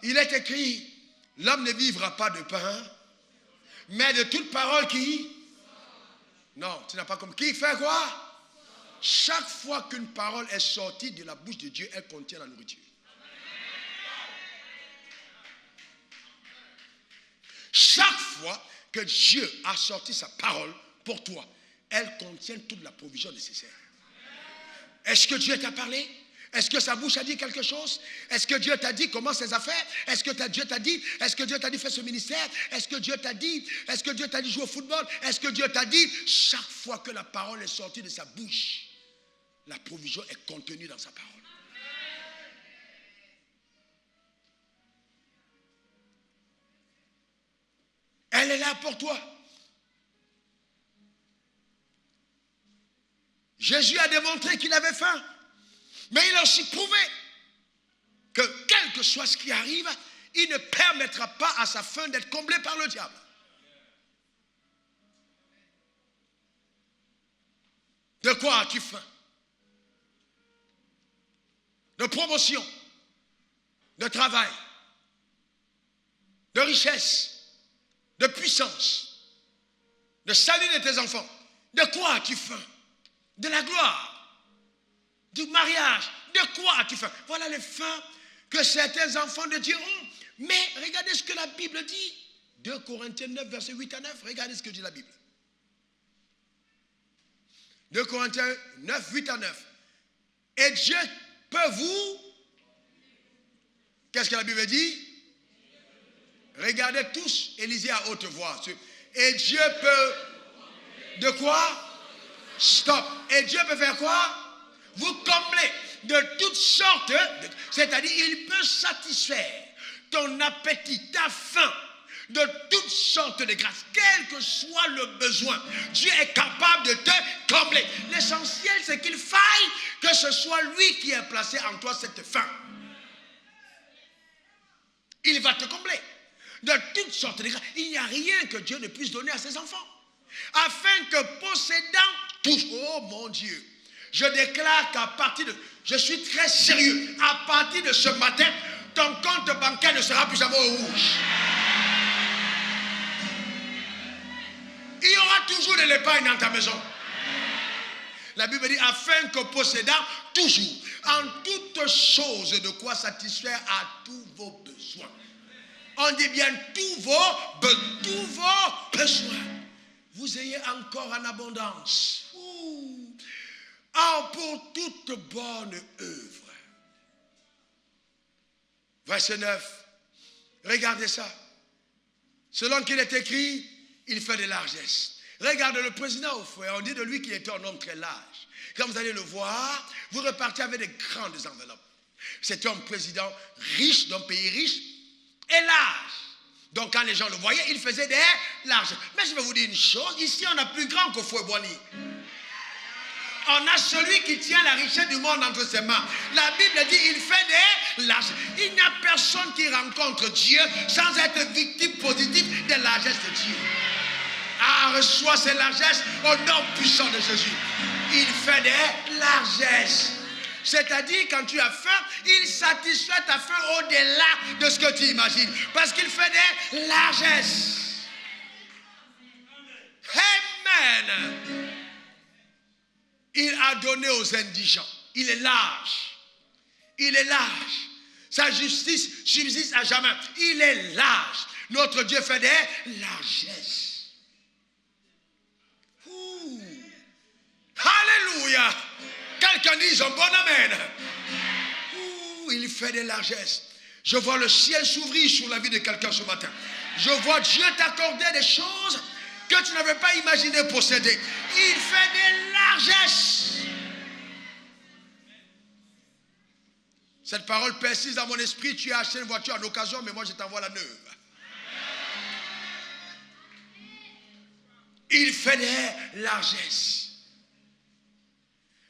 il est écrit, l'homme ne vivra pas de pain, mais de toute parole qui... Non, tu n'as pas comme... Qui fait quoi? Chaque fois qu'une parole est sortie de la bouche de Dieu, elle contient la nourriture. Chaque fois que Dieu a sorti sa parole pour toi, elle contient toute la provision nécessaire. Est-ce que Dieu t'a parlé? Est-ce que sa bouche a dit quelque chose? Est-ce que Dieu t'a dit comment ses affaires? Est-ce que Dieu t'a dit? Est-ce que Dieu t'a dit fais ce ministère? Est-ce que Dieu t'a dit? Est-ce que Dieu t'a dit jouer au football? Est-ce que Dieu t'a dit? Chaque fois que la parole est sortie de sa bouche, la provision est contenue dans sa parole. Elle est là pour toi. Jésus a démontré qu'il avait faim. Mais il a aussi prouvé que quel que soit ce qui arrive, il ne permettra pas à sa faim d'être comblée par le diable. De quoi as-tu faim? De promotion, de travail, de richesse, de puissance, de salut de tes enfants. De quoi as-tu faim? De la gloire, du mariage. De quoi as-tu faim? Voilà les faim que certains enfants de Dieu ont. Mais regardez ce que la Bible dit. 2 Corinthiens 9, versets 8 à 9. Regardez ce que dit la Bible. 2 Corinthiens 9, 8 à 9. Et Dieu peut vous... Qu'est-ce que la Bible dit? Regardez tous Élisée à haute voix. Et Dieu peut... De quoi? Stop. Et Dieu peut faire quoi? Vous combler de toutes sortes, c'est-à-dire il peut satisfaire ton appétit, ta faim, de toutes sortes de grâces, quel que soit le besoin. Dieu est capable de te combler. L'essentiel, c'est qu'il faille que ce soit lui qui ait placé en toi cette faim. Il va te combler de toutes sortes de grâces. Il n'y a rien que Dieu ne puisse donner à ses enfants. Afin que possédant tout, oh mon Dieu, je déclare qu'à partir de, je suis très sérieux, à partir de ce matin, ton compte bancaire ne sera plus jamais au rouge. Il y aura toujours de l'épargne dans ta maison. La Bible dit, afin que possédant toujours, en toutes choses, de quoi satisfaire à tous vos besoins. On dit bien tous vos besoins. Vous ayez encore en abondance. Pour toute bonne œuvre. Verset 9. Regardez ça. Selon qu'il est écrit, il fait des largesses. Regardez le président au frère, on dit de lui qu'il était un homme très large. Quand vous allez le voir, vous repartez avec des grandes enveloppes. C'était un président riche, d'un pays riche et large. Donc quand les gens le voyaient, il faisait des larges. Mais je vais vous dire une chose, ici on a plus grand que Fouet-Boigny. On a celui qui tient la richesse du monde entre ses mains. La Bible dit il fait des largesses. Il n'y a personne qui rencontre Dieu sans être victime positive des largesses de Dieu. Ah, reçois ces largesses au nom puissant de Jésus. Il fait des largesses. C'est-à-dire, quand tu as faim, il satisfait ta faim au-delà de ce que tu imagines. Parce qu'il fait des largesses. Amen. Il a donné aux indigents. Il est large. Il est large. Sa justice subsiste à jamais. Il est large. Notre Dieu fait des largesses. Alléluia. Quelqu'un dit un bon amen. Il fait des largesses. Je vois le ciel s'ouvrir sur la vie de quelqu'un ce matin. Je vois Dieu t'accorder des choses que tu n'avais pas imaginé posséder. Il fait des largesses. Cette parole persiste dans mon esprit. Tu as acheté une voiture en occasion, mais moi je t'envoie la neuve. Il fait des largesses.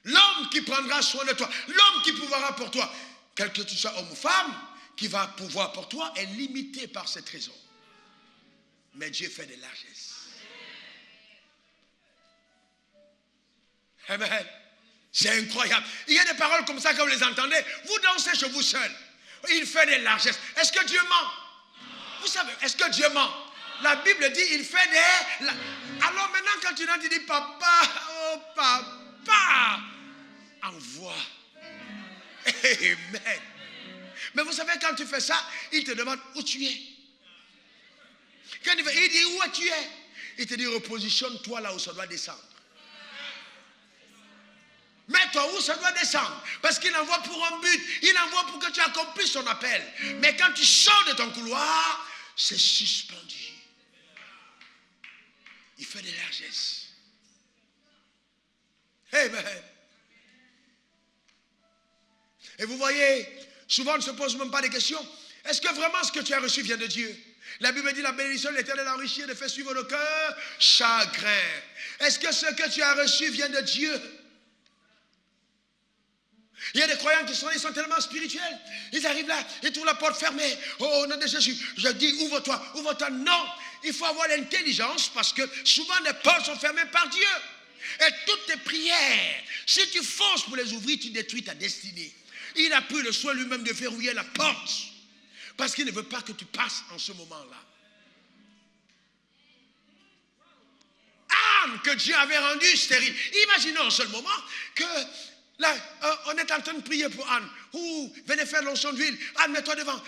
L'homme qui prendra soin de toi, l'homme qui pourvoira pour toi, quel que tu sois homme ou femme, qui va pouvoir pour toi, est limité par cette raison. Mais Dieu fait des largesses. Amen. C'est incroyable. Il y a des paroles comme ça, quand vous les entendez, vous dansez chez vous seul. Il fait des largesses. Est-ce que Dieu ment? Vous savez, est-ce que Dieu ment? La Bible dit, il fait des... Alors maintenant, quand tu dis, papa, oh papa, envoie. Amen. Mais vous savez, quand tu fais ça, il te demande où tu es. Quand il dit où tu es, il te dit repositionne-toi là où ça doit descendre. Mets-toi où ça doit descendre. Parce qu'il envoie pour un but. Il envoie pour que tu accomplisses ton appel. Mais quand tu sors de ton couloir, c'est suspendu. Il fait des largesses. Amen. Et vous voyez, souvent on ne se pose même pas des questions. Est-ce que vraiment ce que tu as reçu vient de Dieu? La Bible dit la bénédiction de l'Éternel enrichit et de fait suivre le cœur chagrin. Est-ce que ce que tu as reçu vient de Dieu? Il y a des croyants qui sont tellement spirituels. Ils arrivent là, ils trouvent la porte fermée. Oh, au nom de Jésus, je dis ouvre-toi, ouvre-toi. Non, il faut avoir l'intelligence parce que souvent les portes sont fermées par Dieu. Et toutes tes prières, si tu forces pour les ouvrir, tu détruis ta destinée. Il a pris le soin lui-même de verrouiller la porte parce qu'il ne veut pas que tu passes en ce moment-là. Anne que Dieu avait rendue stérile. Imaginons un seul moment que là, on est en train de prier pour Anne. Venez faire l'onction d'huile. Anne, mets-toi devant.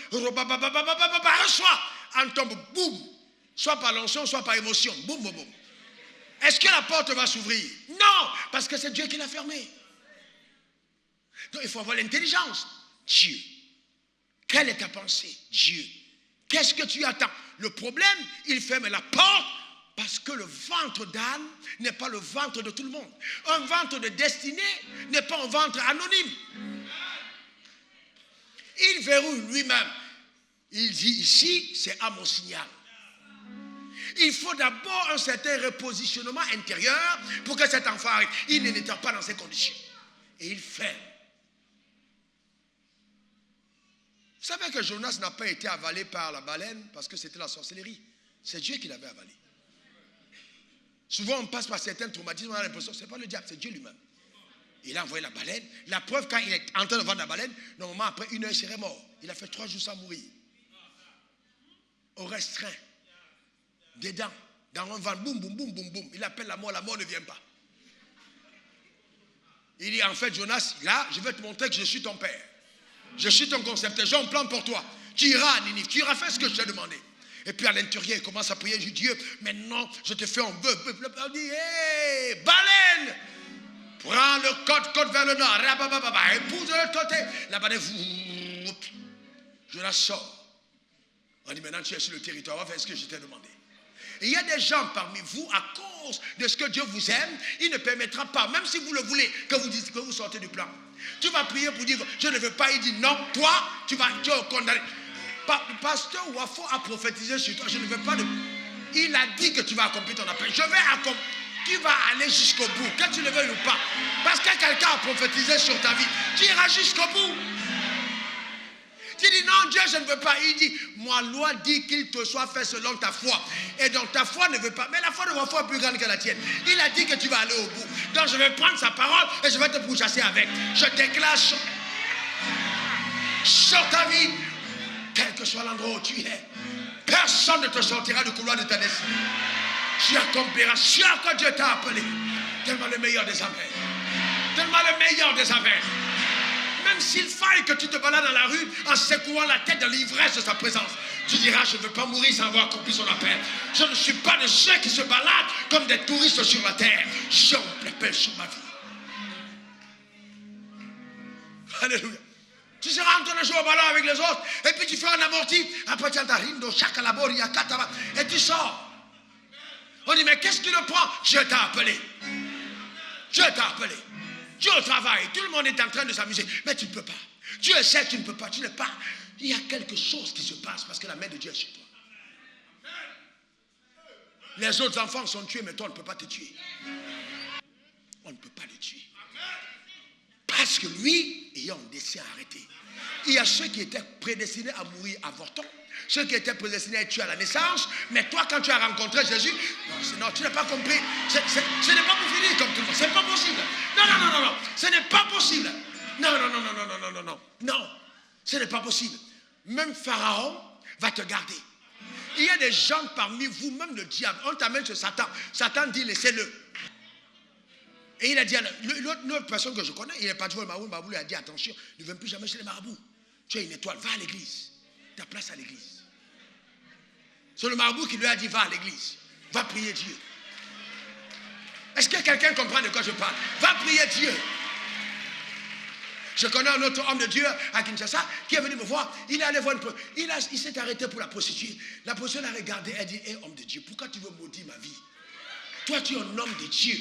Reçois. Anne tombe, boum. Soit par l'onction, soit par émotion. Boum, boum, boum. Est-ce que la porte va s'ouvrir? Non, parce que c'est Dieu qui l'a fermée. Donc il faut avoir l'intelligence. Dieu. Quelle est ta pensée? Dieu. Qu'est-ce que tu attends? Le problème, il ferme la porte parce le ventre d'âne n'est pas le ventre de tout le monde. Un ventre de destinée n'est pas un ventre anonyme. Il verrouille lui-même. Il dit ici, c'est à mon signal. Il faut d'abord un certain repositionnement intérieur pour que cet enfant arrive. Il n'était pas dans ces conditions. Et il ferme. Vous savez que Jonas n'a pas été avalé par la baleine parce que c'était la sorcellerie. C'est Dieu qui l'avait avalé. Souvent, on passe par certains traumatismes, on a l'impression que ce n'est pas le diable, c'est Dieu lui-même. Il a envoyé la baleine. La preuve, quand il est en train de vendre la baleine, normalement, après 1 heure, il serait mort. Il a fait 3 jours sans mourir. Au restreint. Dedans. Dans un vent, boum, boum, boum, boum, boum. Il appelle la mort ne vient pas. Il dit, en fait, Jonas, là, je vais te montrer que je suis ton père. Je suis ton concepteur, j'ai un plan pour toi. Tu iras à Ninive, tu iras faire ce que je t'ai demandé. Et puis à l'intérieur, il commence à prier, je dis, Dieu, maintenant, je te fais un vœu. Il dit, hé, baleine, prends le côte vers le nord, épouse de l'autre côté. La baleine, je la sors. On dit, maintenant, tu es sur le territoire, on va faire ce que je t'ai demandé. Et il y a des gens parmi vous, à cause de ce que Dieu vous aime, il ne permettra pas, même si vous le voulez, que vous sortez du plan. Tu vas prier pour dire, je ne veux pas, il dit, non, toi, tu es condamné. Pasteur Wafo a prophétisé sur toi, je ne veux pas de... Il a dit que tu vas accomplir ton appel. Je vais accomplir. Tu vas aller jusqu'au bout, que tu le veuilles ou pas. Parce que quelqu'un a prophétisé sur ta vie, tu iras jusqu'au bout. Tu dis non, Dieu, je ne veux pas. Il dit, ma loi dit qu'il te soit fait selon ta foi. Et donc ta foi ne veut pas. Mais la foi de Wafo est plus grande que la tienne. Il a dit que tu vas aller au bout. Donc je vais prendre sa parole et je vais te pourchasser avec. Je déclare sur ta vie, quel que soit l'endroit où tu es, personne ne te sortira du couloir de ta destinée. Tu accompliras ce que Dieu t'a appelé. Donne-moi le meilleur des affaires. Donne-moi le meilleur des affaires. Même s'il faille que tu te balades dans la rue en secouant la tête de l'ivresse de sa présence, tu diras, je ne veux pas mourir sans avoir accompli son appel. Je ne suis pas de ceux qui se baladent comme des touristes sur la terre. J'ai un appel sur ma vie. Alléluia. Tu seras en train de jouer au ballon avec les autres, et puis tu fais un amorti, après tu entends rindo, chakalabori, yakataba, et tu sors. On dit, mais qu'est-ce qui le prend? Dieu t'a appelé. Dieu t'a appelé. Dieu travaille. Tout le monde est en train de s'amuser. Mais tu ne peux pas. Dieu sait que tu ne peux pas. Tu n'es pas. Il y a quelque chose qui se passe parce que la main de Dieu est sur toi. Les autres enfants sont tués, mais toi, on ne peut pas te tuer. On ne peut pas le tuer. Parce que lui, ayant un dessein arrêté. Il y a ceux qui étaient prédestinés à mourir avortant. Ceux qui étaient prédestinés à être tués à la naissance. Mais toi, quand tu as rencontré Jésus, non, tu n'as pas compris. Ce n'est pas pour finir comme tout le monde. Ce n'est pas possible. Non. Ce n'est pas possible. Non. Ce n'est pas possible. Même Pharaon va te garder. Il y a des gens parmi vous, même le diable. On t'amène chez Satan. Satan dit, laissez-le. Et il a dit, l'autre personne que je connais, il est parti voir le marabout. Le marabout lui a dit, attention, ne viens plus jamais chez les marabouts. Tu as une étoile, va à l'église. Ta place à l'église. C'est le marabout qui lui a dit, va à l'église. Va prier Dieu. Est-ce que quelqu'un comprend de quoi je parle? Va prier Dieu. Je connais un autre homme de Dieu à Kinshasa qui est venu me voir. Il est allé voir il s'est arrêté pour la prostituée. La prostituée l'a regardé. Elle dit, hé, homme de Dieu, pourquoi tu veux maudire ma vie? Toi, tu es un homme de Dieu.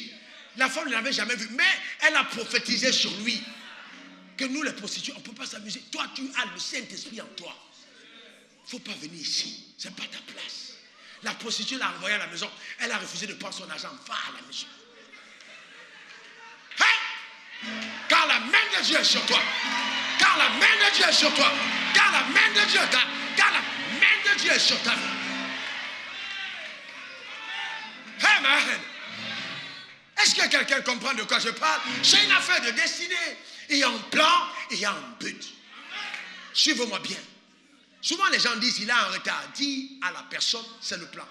La femme ne l'avait jamais vu. Mais elle a prophétisé sur lui. Que nous, les prostituées, on ne peut pas s'amuser. Toi, tu as le Saint-Esprit en toi. Il ne faut pas venir ici. Ce n'est pas ta place. La prostituée l'a envoyée à la maison. Elle a refusé de prendre son argent. Va à la maison. Hey! Car la main de Dieu est sur toi. Car la main de Dieu est sur toi. Car la main de Dieu, car la main de Dieu est sur ta vie. Amen. Est-ce que quelqu'un comprend de quoi je parle? C'est une affaire de destinée. Il y a un plan, il y a un but. Suivez-moi bien. Souvent les gens disent, il a un retard. Dis à la personne, c'est le plan.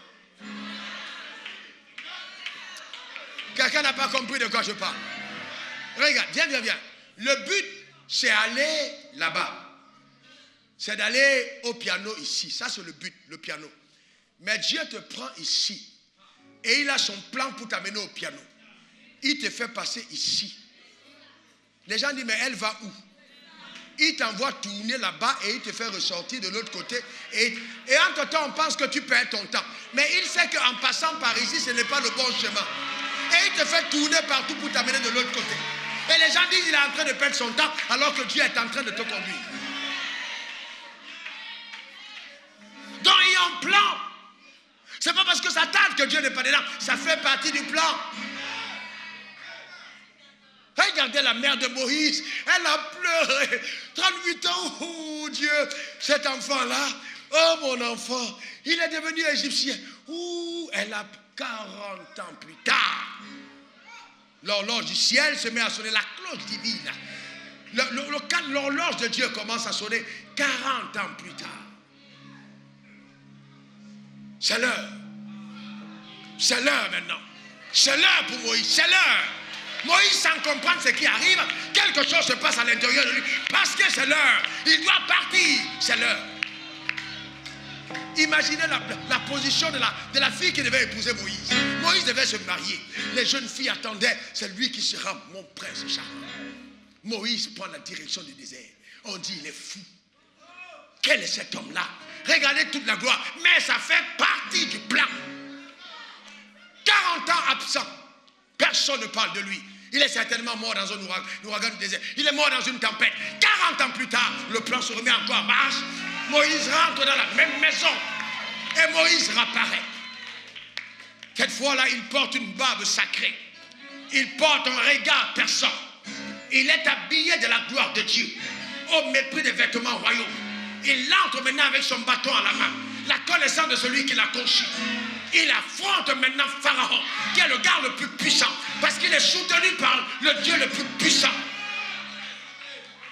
Quelqu'un n'a pas compris de quoi je parle. Regarde, viens. Le but, c'est aller là-bas. C'est d'aller au piano ici. Ça, c'est le but, le piano. Mais Dieu te prend ici. Et il a son plan pour t'amener au piano. Il te fait passer ici. Les gens disent, mais elle va où? il t'envoie tourner là-bas et il te fait ressortir de l'autre côté. Et entre-temps, on pense que tu perds ton temps. Mais il sait qu'en passant par ici, ce n'est pas le bon chemin. Et il te fait tourner partout pour t'amener de l'autre côté. Et les gens disent qu'il est en train de perdre son temps alors que Dieu est en train de te conduire. Donc il y a un plan. C'est pas parce que ça tarde que Dieu n'est pas dedans. Ça fait partie du plan. Regardez la mère de Moïse. Elle a pleuré. 38 ans. Oh Dieu. Cet enfant-là. Oh mon enfant. Il est devenu égyptien. Ouh. Elle a 40 ans plus tard. L'horloge du ciel se met à sonner. La cloche divine. L'horloge de Dieu commence à sonner 40 ans plus tard. C'est l'heure. C'est l'heure maintenant. C'est l'heure pour Moïse. C'est l'heure. Moïse, sans comprendre ce qui arrive, quelque chose se passe à l'intérieur de lui. Parce que c'est l'heure. Il doit partir. C'est l'heure. Imaginez la position de la fille qui devait épouser Moïse. Moïse devait se marier. Les jeunes filles attendaient. C'est lui qui sera mon prince charmant. Moïse prend la direction du désert. On dit il est fou. Quel est cet homme-là? Regardez toute la gloire. Mais ça fait partie du plan. 40 ans absent. Personne ne parle de lui. Il est certainement mort dans un ouragan du désert. Il est mort dans une tempête. 40 ans plus tard, le plan se remet encore en marche. Moïse rentre dans la même maison. Et Moïse réapparaît. Cette fois-là, il porte une barbe sacrée. Il porte un regard perçant. Il est habillé de la gloire de Dieu. Au mépris des vêtements royaux. Il entre maintenant avec son bâton à la main. La connaissance de celui qui l'a conçu. Il affronte maintenant Pharaon, qui est le gars le plus puissant. Parce qu'il est soutenu par le Dieu le plus puissant.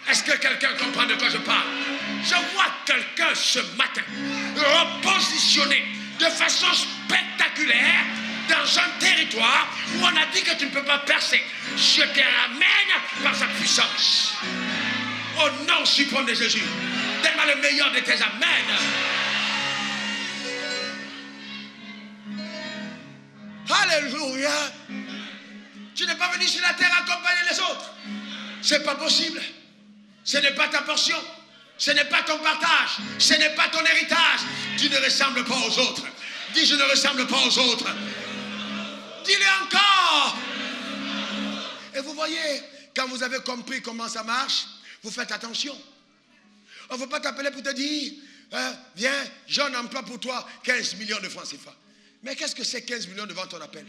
Est-ce que quelqu'un comprend de quoi je parle? Je vois quelqu'un ce matin repositionné de façon spectaculaire dans un territoire où on a dit que tu ne peux pas percer. Je te ramène par sa puissance. Au nom suprême de Jésus. Donne-moi le meilleur de tes amens. Alléluia. Tu n'es pas venu sur la terre accompagner les autres. C'est pas possible. Ce n'est pas ta portion. Ce n'est pas ton partage. Ce n'est pas ton héritage. Tu ne ressembles pas aux autres. Dis je ne ressemble pas aux autres. Dis-le encore. Et vous voyez, quand vous avez compris comment ça marche, vous faites attention. On ne veut pas t'appeler pour te dire, viens, j'ai un emploi pour toi, 15 millions de francs CFA. Mais qu'est-ce que c'est 15 millions devant ton appel?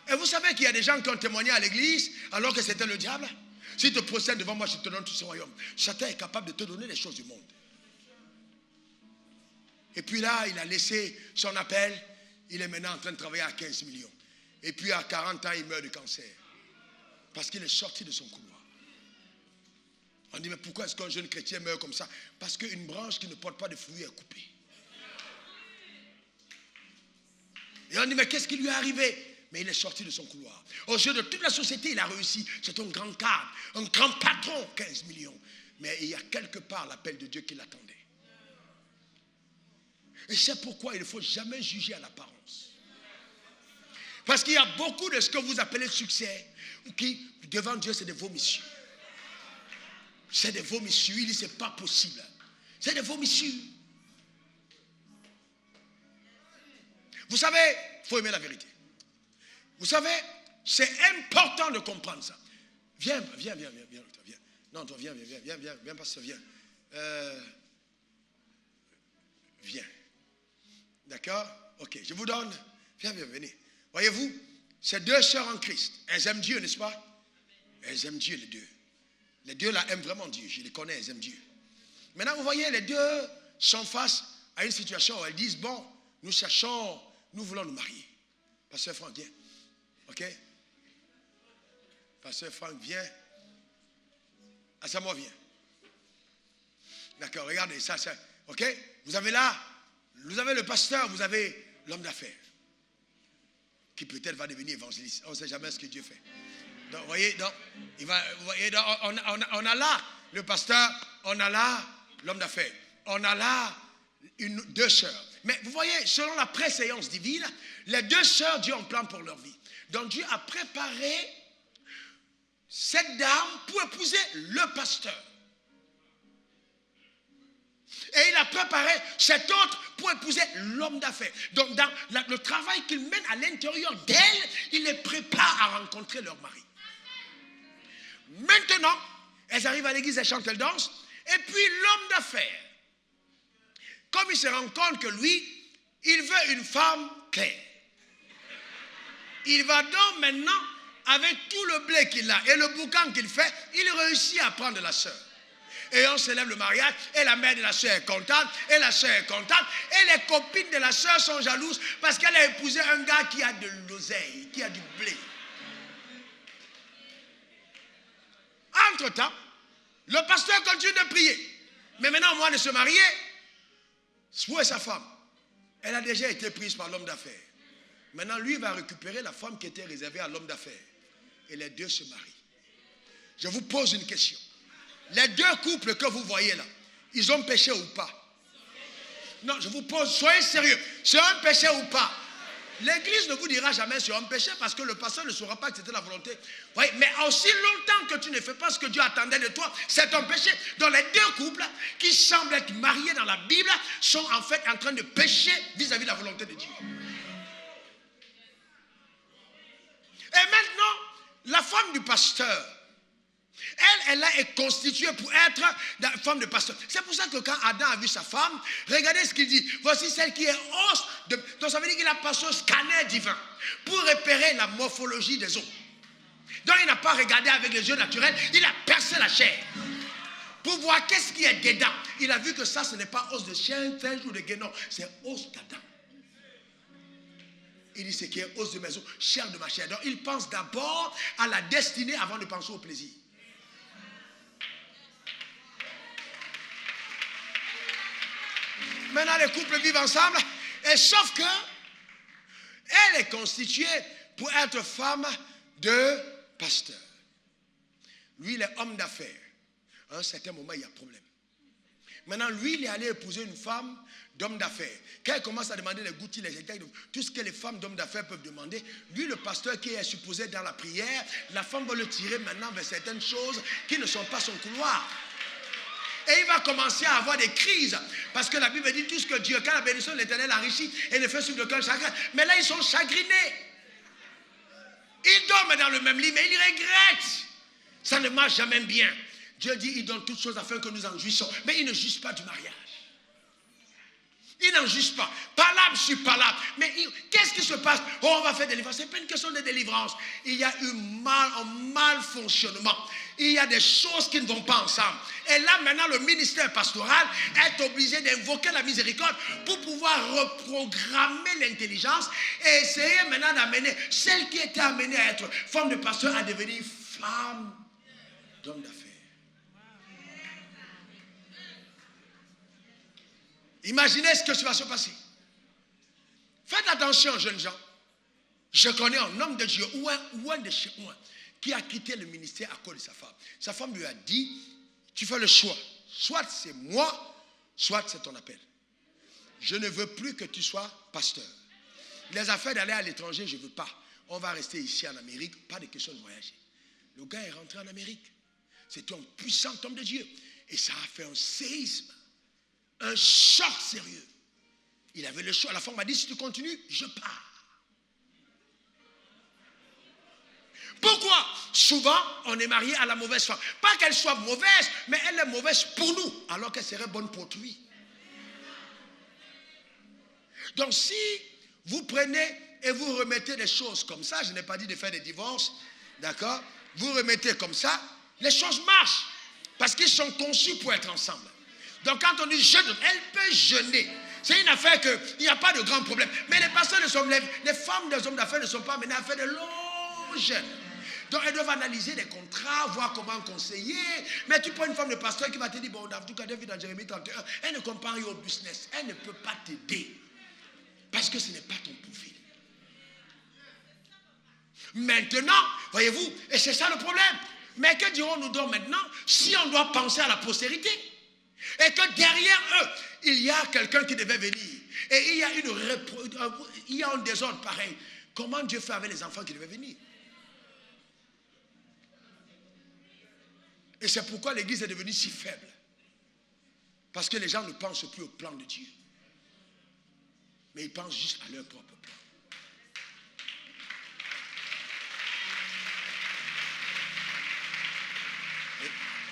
Et vous savez qu'il y a des gens qui ont témoigné à l'église alors que c'était le diable. S'il te procède devant moi, je te donne tout ce royaume. Satan est capable de te donner les choses du monde. Et puis là, il a laissé son appel. Il est maintenant en train de travailler à 15 millions. Et puis à 40 ans, il meurt de cancer. Parce qu'il est sorti de son couloir. On dit, mais pourquoi est-ce qu'un jeune chrétien meurt comme ça? Parce qu'une branche qui ne porte pas de fruits est coupée. Et on dit, mais qu'est-ce qui lui est arrivé? Mais il est sorti de son couloir. Aux yeux de toute la société, il a réussi. C'est un grand cadre, un grand patron, 15 millions. Mais il y a quelque part l'appel de Dieu qui l'attendait. Et c'est pourquoi il ne faut jamais juger à l'apparence. Parce qu'il y a beaucoup de ce que vous appelez succès, qui, devant Dieu, c'est des vomissures. C'est des vomissures. Il dit, c'est pas possible. C'est des vomissures. Vous savez, il faut aimer la vérité. Vous savez, c'est important de comprendre ça. Viens, viens. Non, toi, viens, pasteur, viens. Viens. D'accord? Ok, je vous donne. Viens, venez. Voyez-vous, ces deux sœurs en Christ, elles aiment Dieu, n'est-ce pas? Elles aiment Dieu, les deux. Les deux là aiment vraiment Dieu. Je les connais, elles aiment Dieu. Maintenant, vous voyez, les deux sont face à une situation où elles disent, bon, nous voulons nous marier. Pasteur Franck, viens. Ok? Pasteur Franck, viens. Assamoah, viens. D'accord, regardez, ça. Ok? Vous avez le pasteur, vous avez l'homme d'affaires. Qui peut-être va devenir évangéliste. On ne sait jamais ce que Dieu fait. Donc, vous voyez, on a là le pasteur, on a là l'homme d'affaires. On a là deux sœurs. Mais vous voyez, selon la préséance divine, les deux sœurs, Dieu a un plan pour leur vie. Donc Dieu a préparé cette dame pour épouser le pasteur. Et il a préparé cet autre pour épouser l'homme d'affaires. Donc dans le travail qu'il mène à l'intérieur d'elle, il les prépare à rencontrer leur mari. Maintenant, elles arrivent à l'église, elles chantent, elles dansent. Et puis l'homme d'affaires, comme il se rend compte que lui, il veut une femme claire. Il va donc maintenant, avec tout le blé qu'il a et le boucan qu'il fait, il réussit à prendre la sœur. Et on célèbre le mariage, et la mère de la sœur est contente, et la sœur est contente, et les copines de la sœur sont jalouses parce qu'elle a épousé un gars qui a de l'oseille, qui a du blé. Entre-temps, le pasteur continue de prier. Mais maintenant, au moment de se marier, où est sa femme? Elle a déjà été prise par l'homme d'affaires. Maintenant, lui va récupérer la femme qui était réservée à l'homme d'affaires. Et les deux se marient. Je vous pose une question. Les deux couples que vous voyez là, ils ont péché ou pas? Non, je vous pose, soyez sérieux. C'est un péché ou pas? L'église ne vous dira jamais c'est un péché parce que le pasteur ne saura pas que c'était la volonté. Oui, mais aussi longtemps que tu ne fais pas ce que Dieu attendait de toi, c'est un péché. Donc les deux couples qui semblent être mariés dans la Bible sont en fait en train de pécher vis-à-vis de la volonté de Dieu. Et maintenant, la femme du pasteur, elle est constituée pour être la femme de pasteur. C'est pour ça que quand Adam a vu sa femme, regardez ce qu'il dit. Voici celle qui est os. Donc ça veut dire qu'il a passé au scanner divin pour repérer la morphologie des os. Donc il n'a pas regardé avec les yeux naturels, il a percé la chair pour voir qu'est-ce qui est dedans. Il a vu que ça, ce n'est pas os de chien, singe ou de guénon, c'est os d'Adam. Il dit ce qui est os de mes os, chair de ma chair. Donc il pense d'abord à la destinée avant de penser au plaisir. Maintenant, les couples vivent ensemble, et sauf que elle est constituée pour être femme de pasteur. Lui, il est homme d'affaires. À un certain moment, il y a problème. Maintenant, lui, il est allé épouser une femme d'homme d'affaires. Quand il commence à demander les goûtis, les écailles, tout ce que les femmes d'hommes d'affaires peuvent demander, lui, le pasteur qui est supposé dans la prière, la femme va le tirer maintenant vers certaines choses qui ne sont pas son couloir. Et il va commencer à avoir des crises. Parce que la Bible dit tout ce que Dieu, quand la bénédiction de l'Éternel enrichit et ne fait suivre le cœur chagrin. Mais là, ils sont chagrinés. Ils dorment dans le même lit, mais ils regrettent. Ça ne marche jamais bien. Dieu dit, il donne toutes choses afin que nous en jouissons. Mais il ne juge pas du mariage. Il n'en juge pas. Palabre sur palabre. Mais qu'est-ce qui se passe? Oh, on va faire délivrance. Ce n'est pas une question de délivrance. Il y a un mal fonctionnement. Il y a des choses qui ne vont pas ensemble. Et là, maintenant, le ministère pastoral est obligé d'invoquer la miséricorde pour pouvoir reprogrammer l'intelligence et essayer maintenant d'amener celle qui était amenée à être femme de pasteur à devenir femme d'homme d'affaires. Imaginez ce que va se passer. Faites attention, jeunes gens. Je connais un homme de Dieu ou un de chez moi qui a quitté le ministère à cause de sa femme. Sa femme lui a dit, tu fais le choix. Soit c'est moi, soit c'est ton appel. Je ne veux plus que tu sois pasteur. Les affaires d'aller à l'étranger, je ne veux pas. On va rester ici en Amérique, pas de question de voyager. Le gars est rentré en Amérique. C'était un puissant homme de Dieu. Et ça a fait un séisme. Un choc sérieux. Il avait le choix. La femme m'a dit, si tu continues, je pars. Pourquoi? Souvent, on est marié à la mauvaise femme. Pas qu'elle soit mauvaise, mais elle est mauvaise pour nous, alors qu'elle serait bonne pour lui. Donc si vous prenez et vous remettez des choses comme ça, je n'ai pas dit de faire des divorces, d'accord? Vous remettez comme ça, les choses marchent. Parce qu'ils sont conçus pour être ensemble. Donc quand on dit jeûne, elle peut jeûner. C'est une affaire qu'il n'y a pas de grand problème. Mais les pasteurs ne sont, les femmes des hommes d'affaires ne sont pas amenées à faire de longs jeûnes. Donc elles doivent analyser les contrats, voir comment conseiller. Mais tu prends une femme de pasteur qui va te dire, bon, en tout cas, dans Jérémie 31, elle ne comprend rien au business. Elle ne peut pas t'aider. Parce que ce n'est pas ton profil. Maintenant, voyez-vous, et c'est ça le problème. Mais que dirons-nous donc maintenant si on doit penser à la postérité? Et que derrière eux, il y a quelqu'un qui devait venir. Et il y a un désordre pareil. Comment Dieu fait avec les enfants qui devaient venir? Et c'est pourquoi l'église est devenue si faible. Parce que les gens ne pensent plus au plan de Dieu. Mais ils pensent juste à leur propre plan.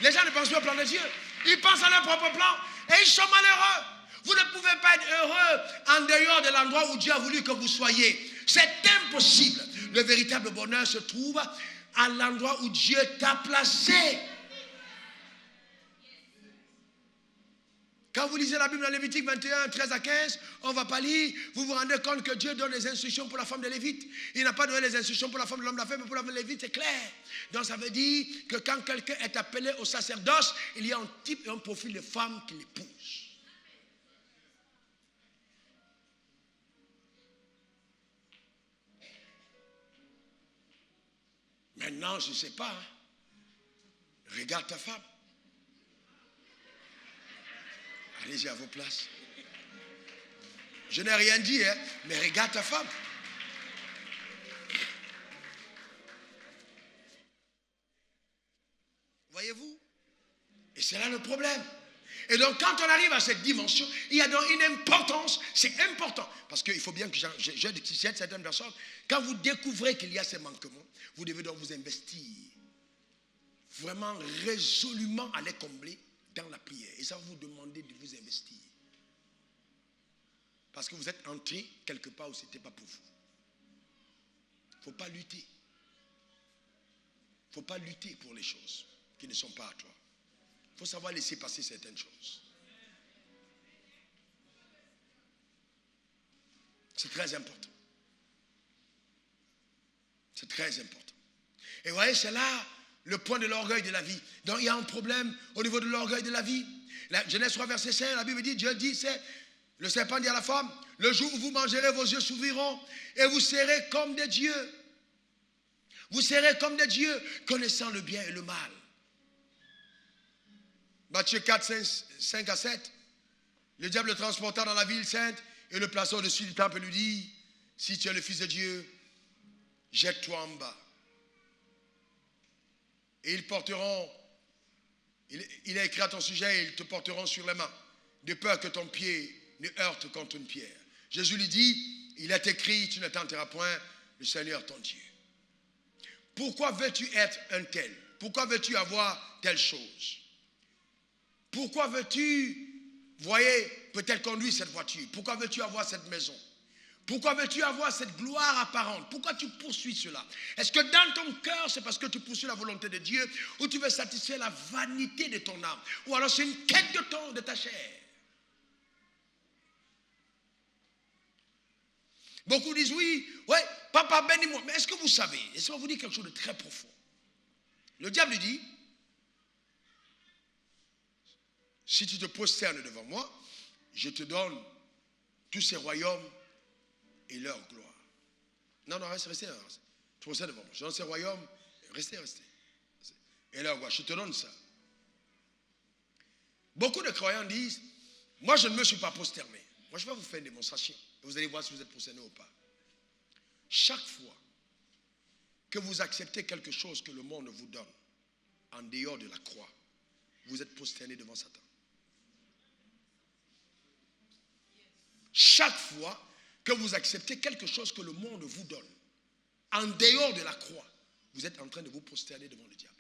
Les gens ne pensent plus au plan de Dieu. Ils pensent à leur propre plan et ils sont malheureux. Vous ne pouvez pas être heureux en dehors de l'endroit où Dieu a voulu que vous soyez. C'est impossible. Le véritable bonheur se trouve à l'endroit où Dieu t'a placé. Quand vous lisez la Bible dans Lévitique 21, 13 à 15, on ne va pas lire, vous vous rendez compte que Dieu donne les instructions pour la femme de Lévite. Il n'a pas donné les instructions pour la femme de l'homme d'affaires, mais pour la femme de Lévite, c'est clair. Donc ça veut dire que quand quelqu'un est appelé au sacerdoce, il y a un type et un profil de femme qui l'épouse. Maintenant, je ne sais pas. Regarde ta femme. Allez-y à vos places. Je n'ai rien dit, mais regarde ta femme. Voyez-vous? Et c'est là le problème. Et donc, quand on arrive à cette dimension, il y a donc une importance, c'est important. Parce qu'il faut bien que j'aide certaines personnes. Quand vous découvrez qu'il y a ces manquements, vous devez donc vous investir. Vraiment résolument à les combler dans la prière. Et ça va vous demander de vous investir. Parce que vous êtes entré quelque part où ce n'était pas pour vous. Il ne faut pas lutter. Il ne faut pas lutter pour les choses qui ne sont pas à toi. Il faut savoir laisser passer certaines choses. C'est très important. C'est très important. Et vous voyez, c'est là le point de l'orgueil de la vie. Donc il y a un problème au niveau de l'orgueil de la vie. La Genèse 3, verset 5, la Bible dit, Dieu dit, c'est, le serpent dit à la femme, le jour où vous mangerez, vos yeux s'ouvriront et vous serez comme des dieux. Vous serez comme des dieux, connaissant le bien et le mal. Matthieu 4, 5 à 7. Le diable le transporta dans la ville sainte et le plaça au-dessus du temple et lui dit, si tu es le Fils de Dieu, jette-toi en bas. Et ils porteront, il a écrit à ton sujet, et ils te porteront sur les mains, de peur que ton pied ne heurte contre une pierre. Jésus lui dit, il est écrit, tu ne tenteras point le Seigneur ton Dieu. Pourquoi veux-tu être un tel? Pourquoi veux-tu avoir telle chose? Pourquoi veux-tu, voyez, peut-être conduire cette voiture? Pourquoi veux-tu avoir cette maison? Pourquoi veux-tu avoir cette gloire apparente? Pourquoi tu poursuis cela? Est-ce que dans ton cœur, c'est parce que tu poursuis la volonté de Dieu ou tu veux satisfaire la vanité de ton âme? Ou alors c'est une quête de ta chair? Beaucoup disent oui, ouais, papa bénis-moi. Mais est-ce que vous savez, et ça va vous dire quelque chose de très profond. Le diable lui dit, si tu te prosternes devant moi, je te donne tous ces royaumes et leur gloire. Non, restez. Tu prosternes devant moi. Je donne ces royaumes, restez. Et leur gloire, je te donne ça. Beaucoup de croyants disent, moi je ne me suis pas prosterné. Moi je vais vous faire une démonstration. Et vous allez voir si vous êtes prosterné ou pas. Chaque fois que vous acceptez quelque chose que le monde vous donne, en dehors de la croix, vous êtes prosterné devant Satan. Chaque fois que vous acceptez quelque chose que le monde vous donne, en dehors de la croix, vous êtes en train de vous prosterner devant le diable.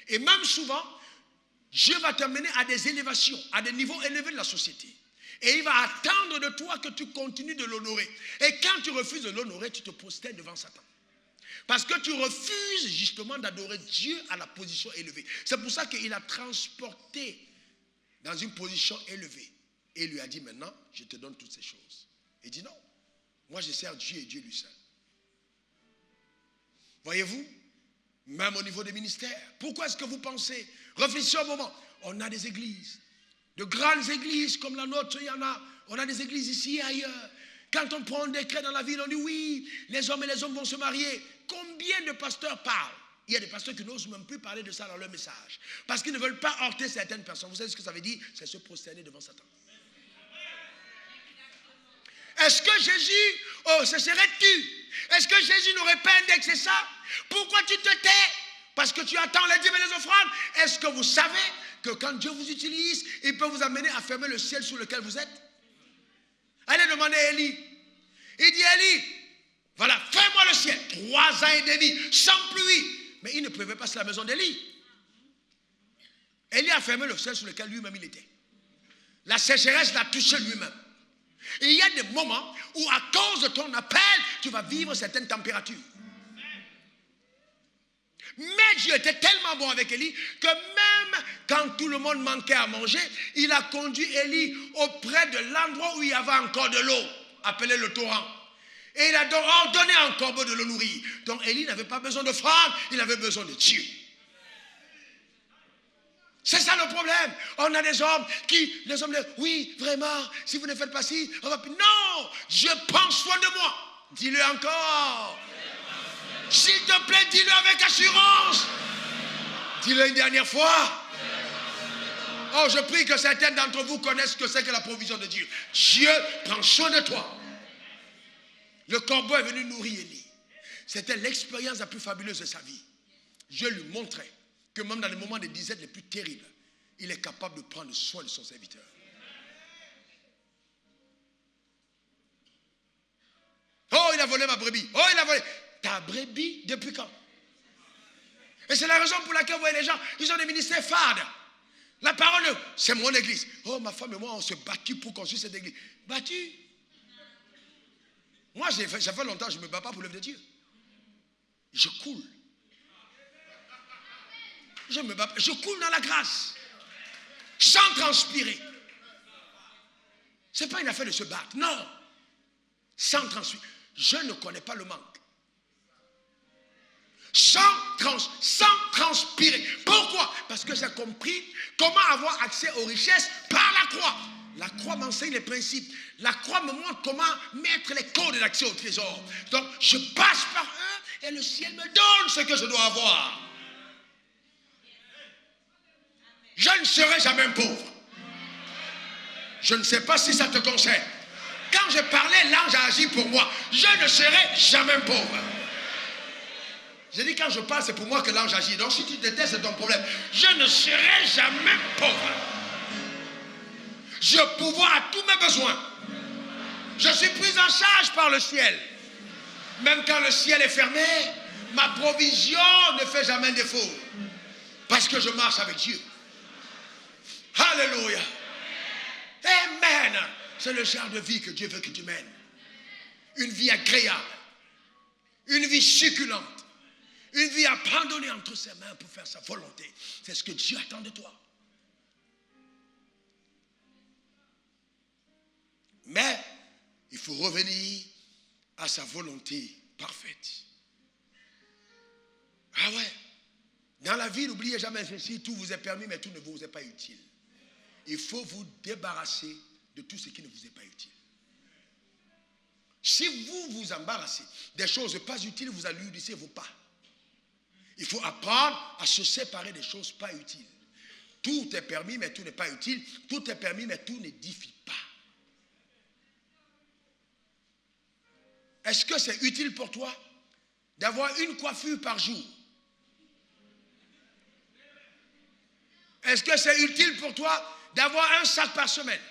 Et même souvent, Dieu va t'amener à des élévations, à des niveaux élevés de la société. Et il va attendre de toi que tu continues de l'honorer. Et quand tu refuses de l'honorer, tu te prosternes devant Satan. Parce que tu refuses justement d'adorer Dieu à la position élevée. C'est pour ça qu'il a transporté dans une position élevée. Et il lui a dit, maintenant, je te donne toutes ces choses. Il dit non, moi je sers Dieu et Dieu lui seul. Voyez-vous, même au niveau des ministères, pourquoi est-ce que vous pensez, réfléchissez un moment, on a des églises, de grandes églises comme la nôtre, il y en a, on a des églises ici et ailleurs. Quand on prend un décret dans la ville, on dit oui, les hommes et les hommes vont se marier. Combien de pasteurs parlent? Il y a des pasteurs qui n'osent même plus parler de ça dans leur message. Parce qu'ils ne veulent pas heurter certaines personnes. Vous savez ce que ça veut dire? C'est se prosterner devant Satan. Est-ce que Jésus, ce serait tu? Est-ce que Jésus n'aurait pas indexé ça? Pourquoi tu te tais? Parce que tu attends les dîmes et les offrandes. Est-ce que vous savez que quand Dieu vous utilise, il peut vous amener à fermer le ciel sur lequel vous êtes? Allez demander à Élie. Il dit, Élie, voilà, fais-moi le ciel. 3 ans et demi, sans pluie. Mais il ne pleuvait pas sur la maison d'Élie. Élie a fermé le ciel sur lequel lui-même il était. La sécheresse l'a touché lui-même. Et il y a des moments où, à cause de ton appel, tu vas vivre certaines températures. Mais Dieu était tellement bon avec Élie que même quand tout le monde manquait à manger, il a conduit Élie auprès de l'endroit où il y avait encore de l'eau, appelé le torrent. Et il a donc ordonné à un corbeau de le nourrir. Donc Élie n'avait pas besoin d'offrande, il avait besoin de Dieu. C'est ça le problème. On a des hommes qui, les hommes disent, oui, vraiment, si vous ne faites pas ci, on va plus. Non, je prends soin de moi. Dis-le encore. S'il te plaît, dis-le avec assurance. Dis-le une dernière fois. Oh, je prie que certains d'entre vous connaissent ce que c'est que la provision de Dieu. Dieu prend soin de toi. Le corbeau est venu nourrir Élie. C'était l'expérience la plus fabuleuse de sa vie. Dieu lui montrait que même dans les moments de disette les plus terribles, il est capable de prendre soin de son serviteur. Oh, il a volé ma brebis. Oh, il a volé. Ta brebis, depuis quand? Et c'est la raison pour laquelle, vous voyez, les gens, ils ont des ministères fades. La parole, c'est mon église. Oh, ma femme et moi, on se battu pour construire cette église. Battu? Moi, ça fait longtemps que je ne me bats pas pour l'œuvre de Dieu. Je coule. Je me bats, je coule dans la grâce. Sans transpirer. Ce n'est pas une affaire de se battre. Non. Sans transpirer. Je ne connais pas le manque. Sans transpirer. Pourquoi? Parce que j'ai compris comment avoir accès aux richesses par la croix. La croix m'enseigne les principes. La croix me montre comment mettre les codes d'accès au trésor. Donc, je passe par eux et le ciel me donne ce que je dois avoir. Je ne serai jamais pauvre. Je ne sais pas si ça te concerne. Quand je parlais, l'ange a agi pour moi. Je ne serai jamais pauvre. J'ai dit quand je parle, c'est pour moi que l'ange agit. Donc si tu détestes, c'est ton problème. Je ne serai jamais pauvre. Je pourvois à tous mes besoins. Je suis pris en charge par le ciel. Même quand le ciel est fermé, ma provision ne fait jamais défaut. Parce que je marche avec Dieu. Alléluia. Amen. C'est le genre de vie que Dieu veut que tu mènes. Une vie agréable. Une vie succulente. Une vie abandonnée entre ses mains pour faire sa volonté. C'est ce que Dieu attend de toi. Mais il faut revenir à sa volonté parfaite. Ah ouais. Dans la vie, n'oubliez jamais ceci, tout vous est permis, mais tout ne vous est pas utile. Il faut vous débarrasser de tout ce qui ne vous est pas utile. Si vous vous embarrassez des choses pas utiles, vous alludissez vos pas. Il faut apprendre à se séparer des choses pas utiles. Tout est permis, mais tout n'est pas utile. Tout est permis, mais tout n'édifie pas. Est-ce que c'est utile pour toi d'avoir une coiffure par jour? Est-ce que c'est utile pour toi d'avoir un sac par semaine?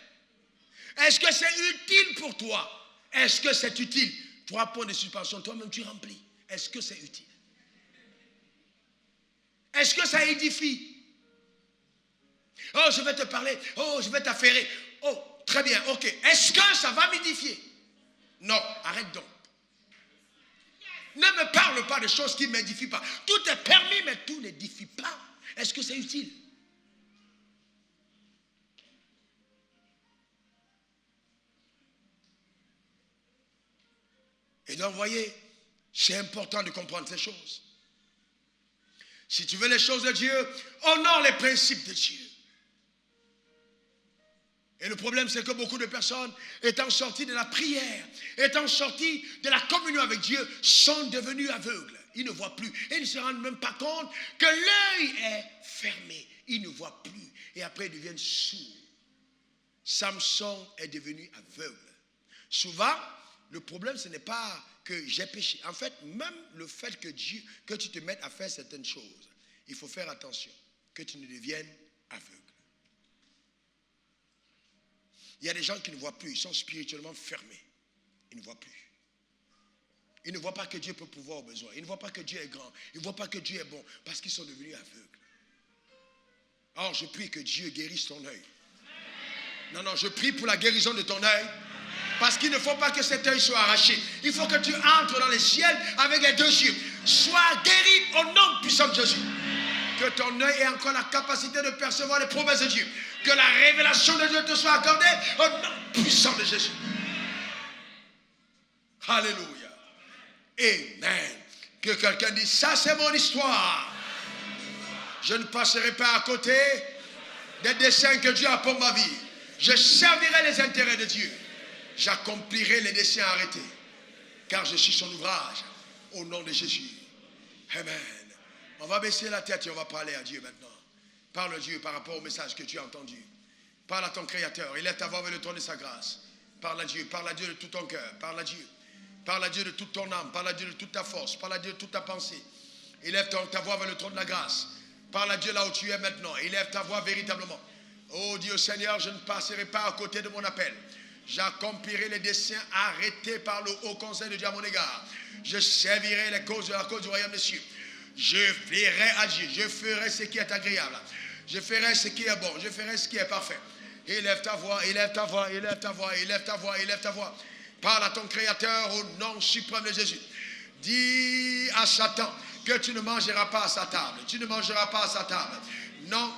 Est-ce que c'est utile pour toi? Est-ce que c'est utile? 3 points de suspension, toi-même tu remplis. Est-ce que c'est utile? Est-ce que ça édifie? Oh, je vais te parler. Oh, je vais t'affairer. Oh, très bien, ok. Est-ce que ça va m'édifier? Non, arrête donc. Ne me parle pas de choses qui ne m'édifient pas. Tout est permis, mais tout n'édifie pas. Est-ce que c'est utile? Et donc, vous voyez, c'est important de comprendre ces choses. Si tu veux les choses de Dieu, honore les principes de Dieu. Et le problème, c'est que beaucoup de personnes, étant sorties de la prière, étant sorties de la communion avec Dieu, sont devenues aveugles. Ils ne voient plus. Et ils ne se rendent même pas compte que l'œil est fermé. Ils ne voient plus. Et après, ils deviennent sourds. Samson est devenu aveugle. Souvent, le problème, ce n'est pas que j'ai péché. En fait, même le fait que tu te mettes à faire certaines choses, il faut faire attention que tu ne deviennes aveugle. Il y a des gens qui ne voient plus, ils sont spirituellement fermés. Ils ne voient plus. Ils ne voient pas que Dieu peut pouvoir aux besoins. Ils ne voient pas que Dieu est grand. Ils ne voient pas que Dieu est bon parce qu'ils sont devenus aveugles. Alors je prie que Dieu guérisse ton œil. Non, je prie pour la guérison de ton œil. Parce qu'il ne faut pas que cet œil soit arraché. Il faut que tu entres dans les ciels avec les deux yeux. Sois guéri au nom puissant de Jésus. Que ton œil ait encore la capacité de percevoir les promesses de Dieu. Que la révélation de Dieu te soit accordée au nom puissant de Jésus. Alléluia. Amen. Que quelqu'un dise, ça c'est mon histoire. Je ne passerai pas à côté des desseins que Dieu a pour ma vie. Je servirai les intérêts de Dieu. J'accomplirai les desseins arrêtés. Car je suis son ouvrage. Au nom de Jésus. Amen. On va baisser la tête et on va parler à Dieu maintenant. Parle à Dieu par rapport au message que tu as entendu. Parle à ton Créateur. Élève ta voix vers le trône de sa grâce. Parle à Dieu de tout ton cœur. Parle à Dieu. Parle à Dieu de toute ton âme. Parle à Dieu de toute ta force. Parle à Dieu de toute ta pensée. Élève ta voix vers le trône de la grâce. Parle à Dieu là où tu es maintenant. Élève ta voix véritablement. Oh Dieu Seigneur, je ne passerai pas à côté de mon appel. J'accomplirai les desseins arrêtés par le haut conseil de Dieu à mon égard. Je servirai la cause du royaume des cieux. Je ferai à Dieu. Je ferai ce qui est agréable. Je ferai ce qui est bon. Je ferai ce qui est parfait. Élève ta voix, élève ta voix, élève ta voix, élève ta voix, élève ta voix. Parle à ton Créateur au nom suprême de Jésus. Dis à Satan que tu ne mangeras pas à sa table. Tu ne mangeras pas à sa table. Non,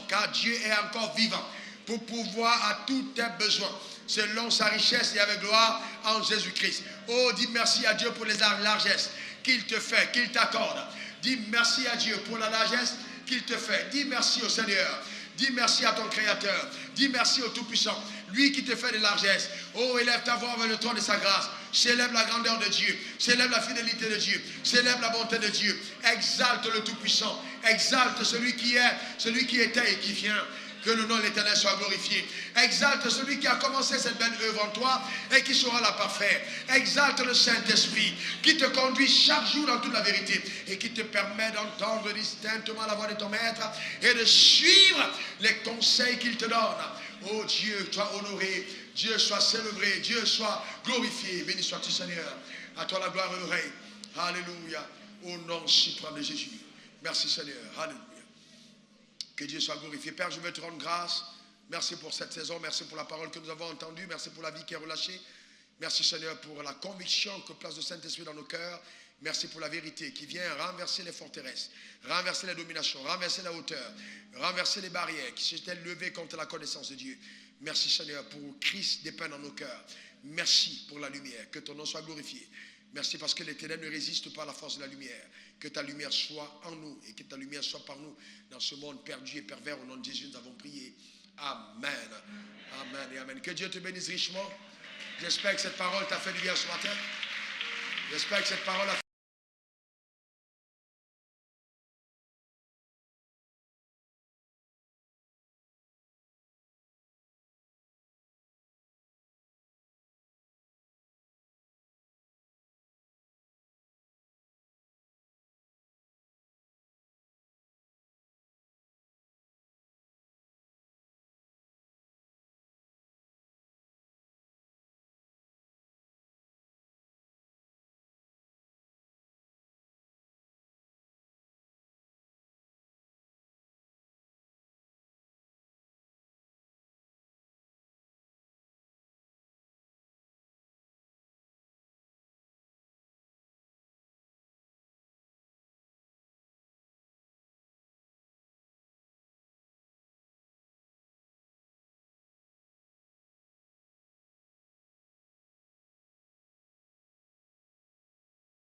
car Dieu est encore vivant pour pouvoir à tous tes besoins, selon sa richesse et avec gloire en Jésus-Christ. Oh, dis merci à Dieu pour les largesses qu'il te fait, qu'il t'accorde. Dis merci à Dieu pour la largesse qu'il te fait. Dis merci au Seigneur. Dis merci à ton Créateur. Dis merci au Tout-Puissant. Lui qui te fait des largesses. Oh, élève ta voix vers le trône de sa grâce. Célèbre la grandeur de Dieu. Célèbre la fidélité de Dieu. Célèbre la bonté de Dieu. Exalte le Tout-Puissant. Exalte celui qui est, celui qui était et qui vient. Que le nom de l'Éternel soit glorifié. Exalte celui qui a commencé cette belle œuvre en toi et qui saura la parfaire. Exalte le Saint-Esprit qui te conduit chaque jour dans toute la vérité et qui te permet d'entendre distinctement la voix de ton Maître et de suivre les conseils qu'il te donne. Oh Dieu, sois honoré, Dieu soit célébré, Dieu soit glorifié. Béni sois-tu Seigneur. À toi la gloire et le règne. Alléluia. Au nom suprême de Jésus. Merci Seigneur. Alléluia. Que Dieu soit glorifié. Père, je veux te rendre grâce. Merci pour cette saison. Merci pour la parole que nous avons entendue. Merci pour la vie qui est relâchée. Merci Seigneur pour la conviction que place le Saint-Esprit dans nos cœurs. Merci pour la vérité qui vient renverser les forteresses, renverser les dominations, renverser la hauteur, renverser les barrières qui s'étaient levées contre la connaissance de Dieu. Merci Seigneur pour Christ dépeint dans nos cœurs. Merci pour la lumière. Que ton nom soit glorifié. Merci parce que les ténèbres ne résistent pas à la force de la lumière. Que ta lumière soit en nous et que ta lumière soit par nous dans ce monde perdu et pervers. Au nom de Jésus, nous avons prié. Amen. Amen et amen. Que Dieu te bénisse richement. J'espère que cette parole t'a fait du bien ce matin. J'espère que cette parole a fait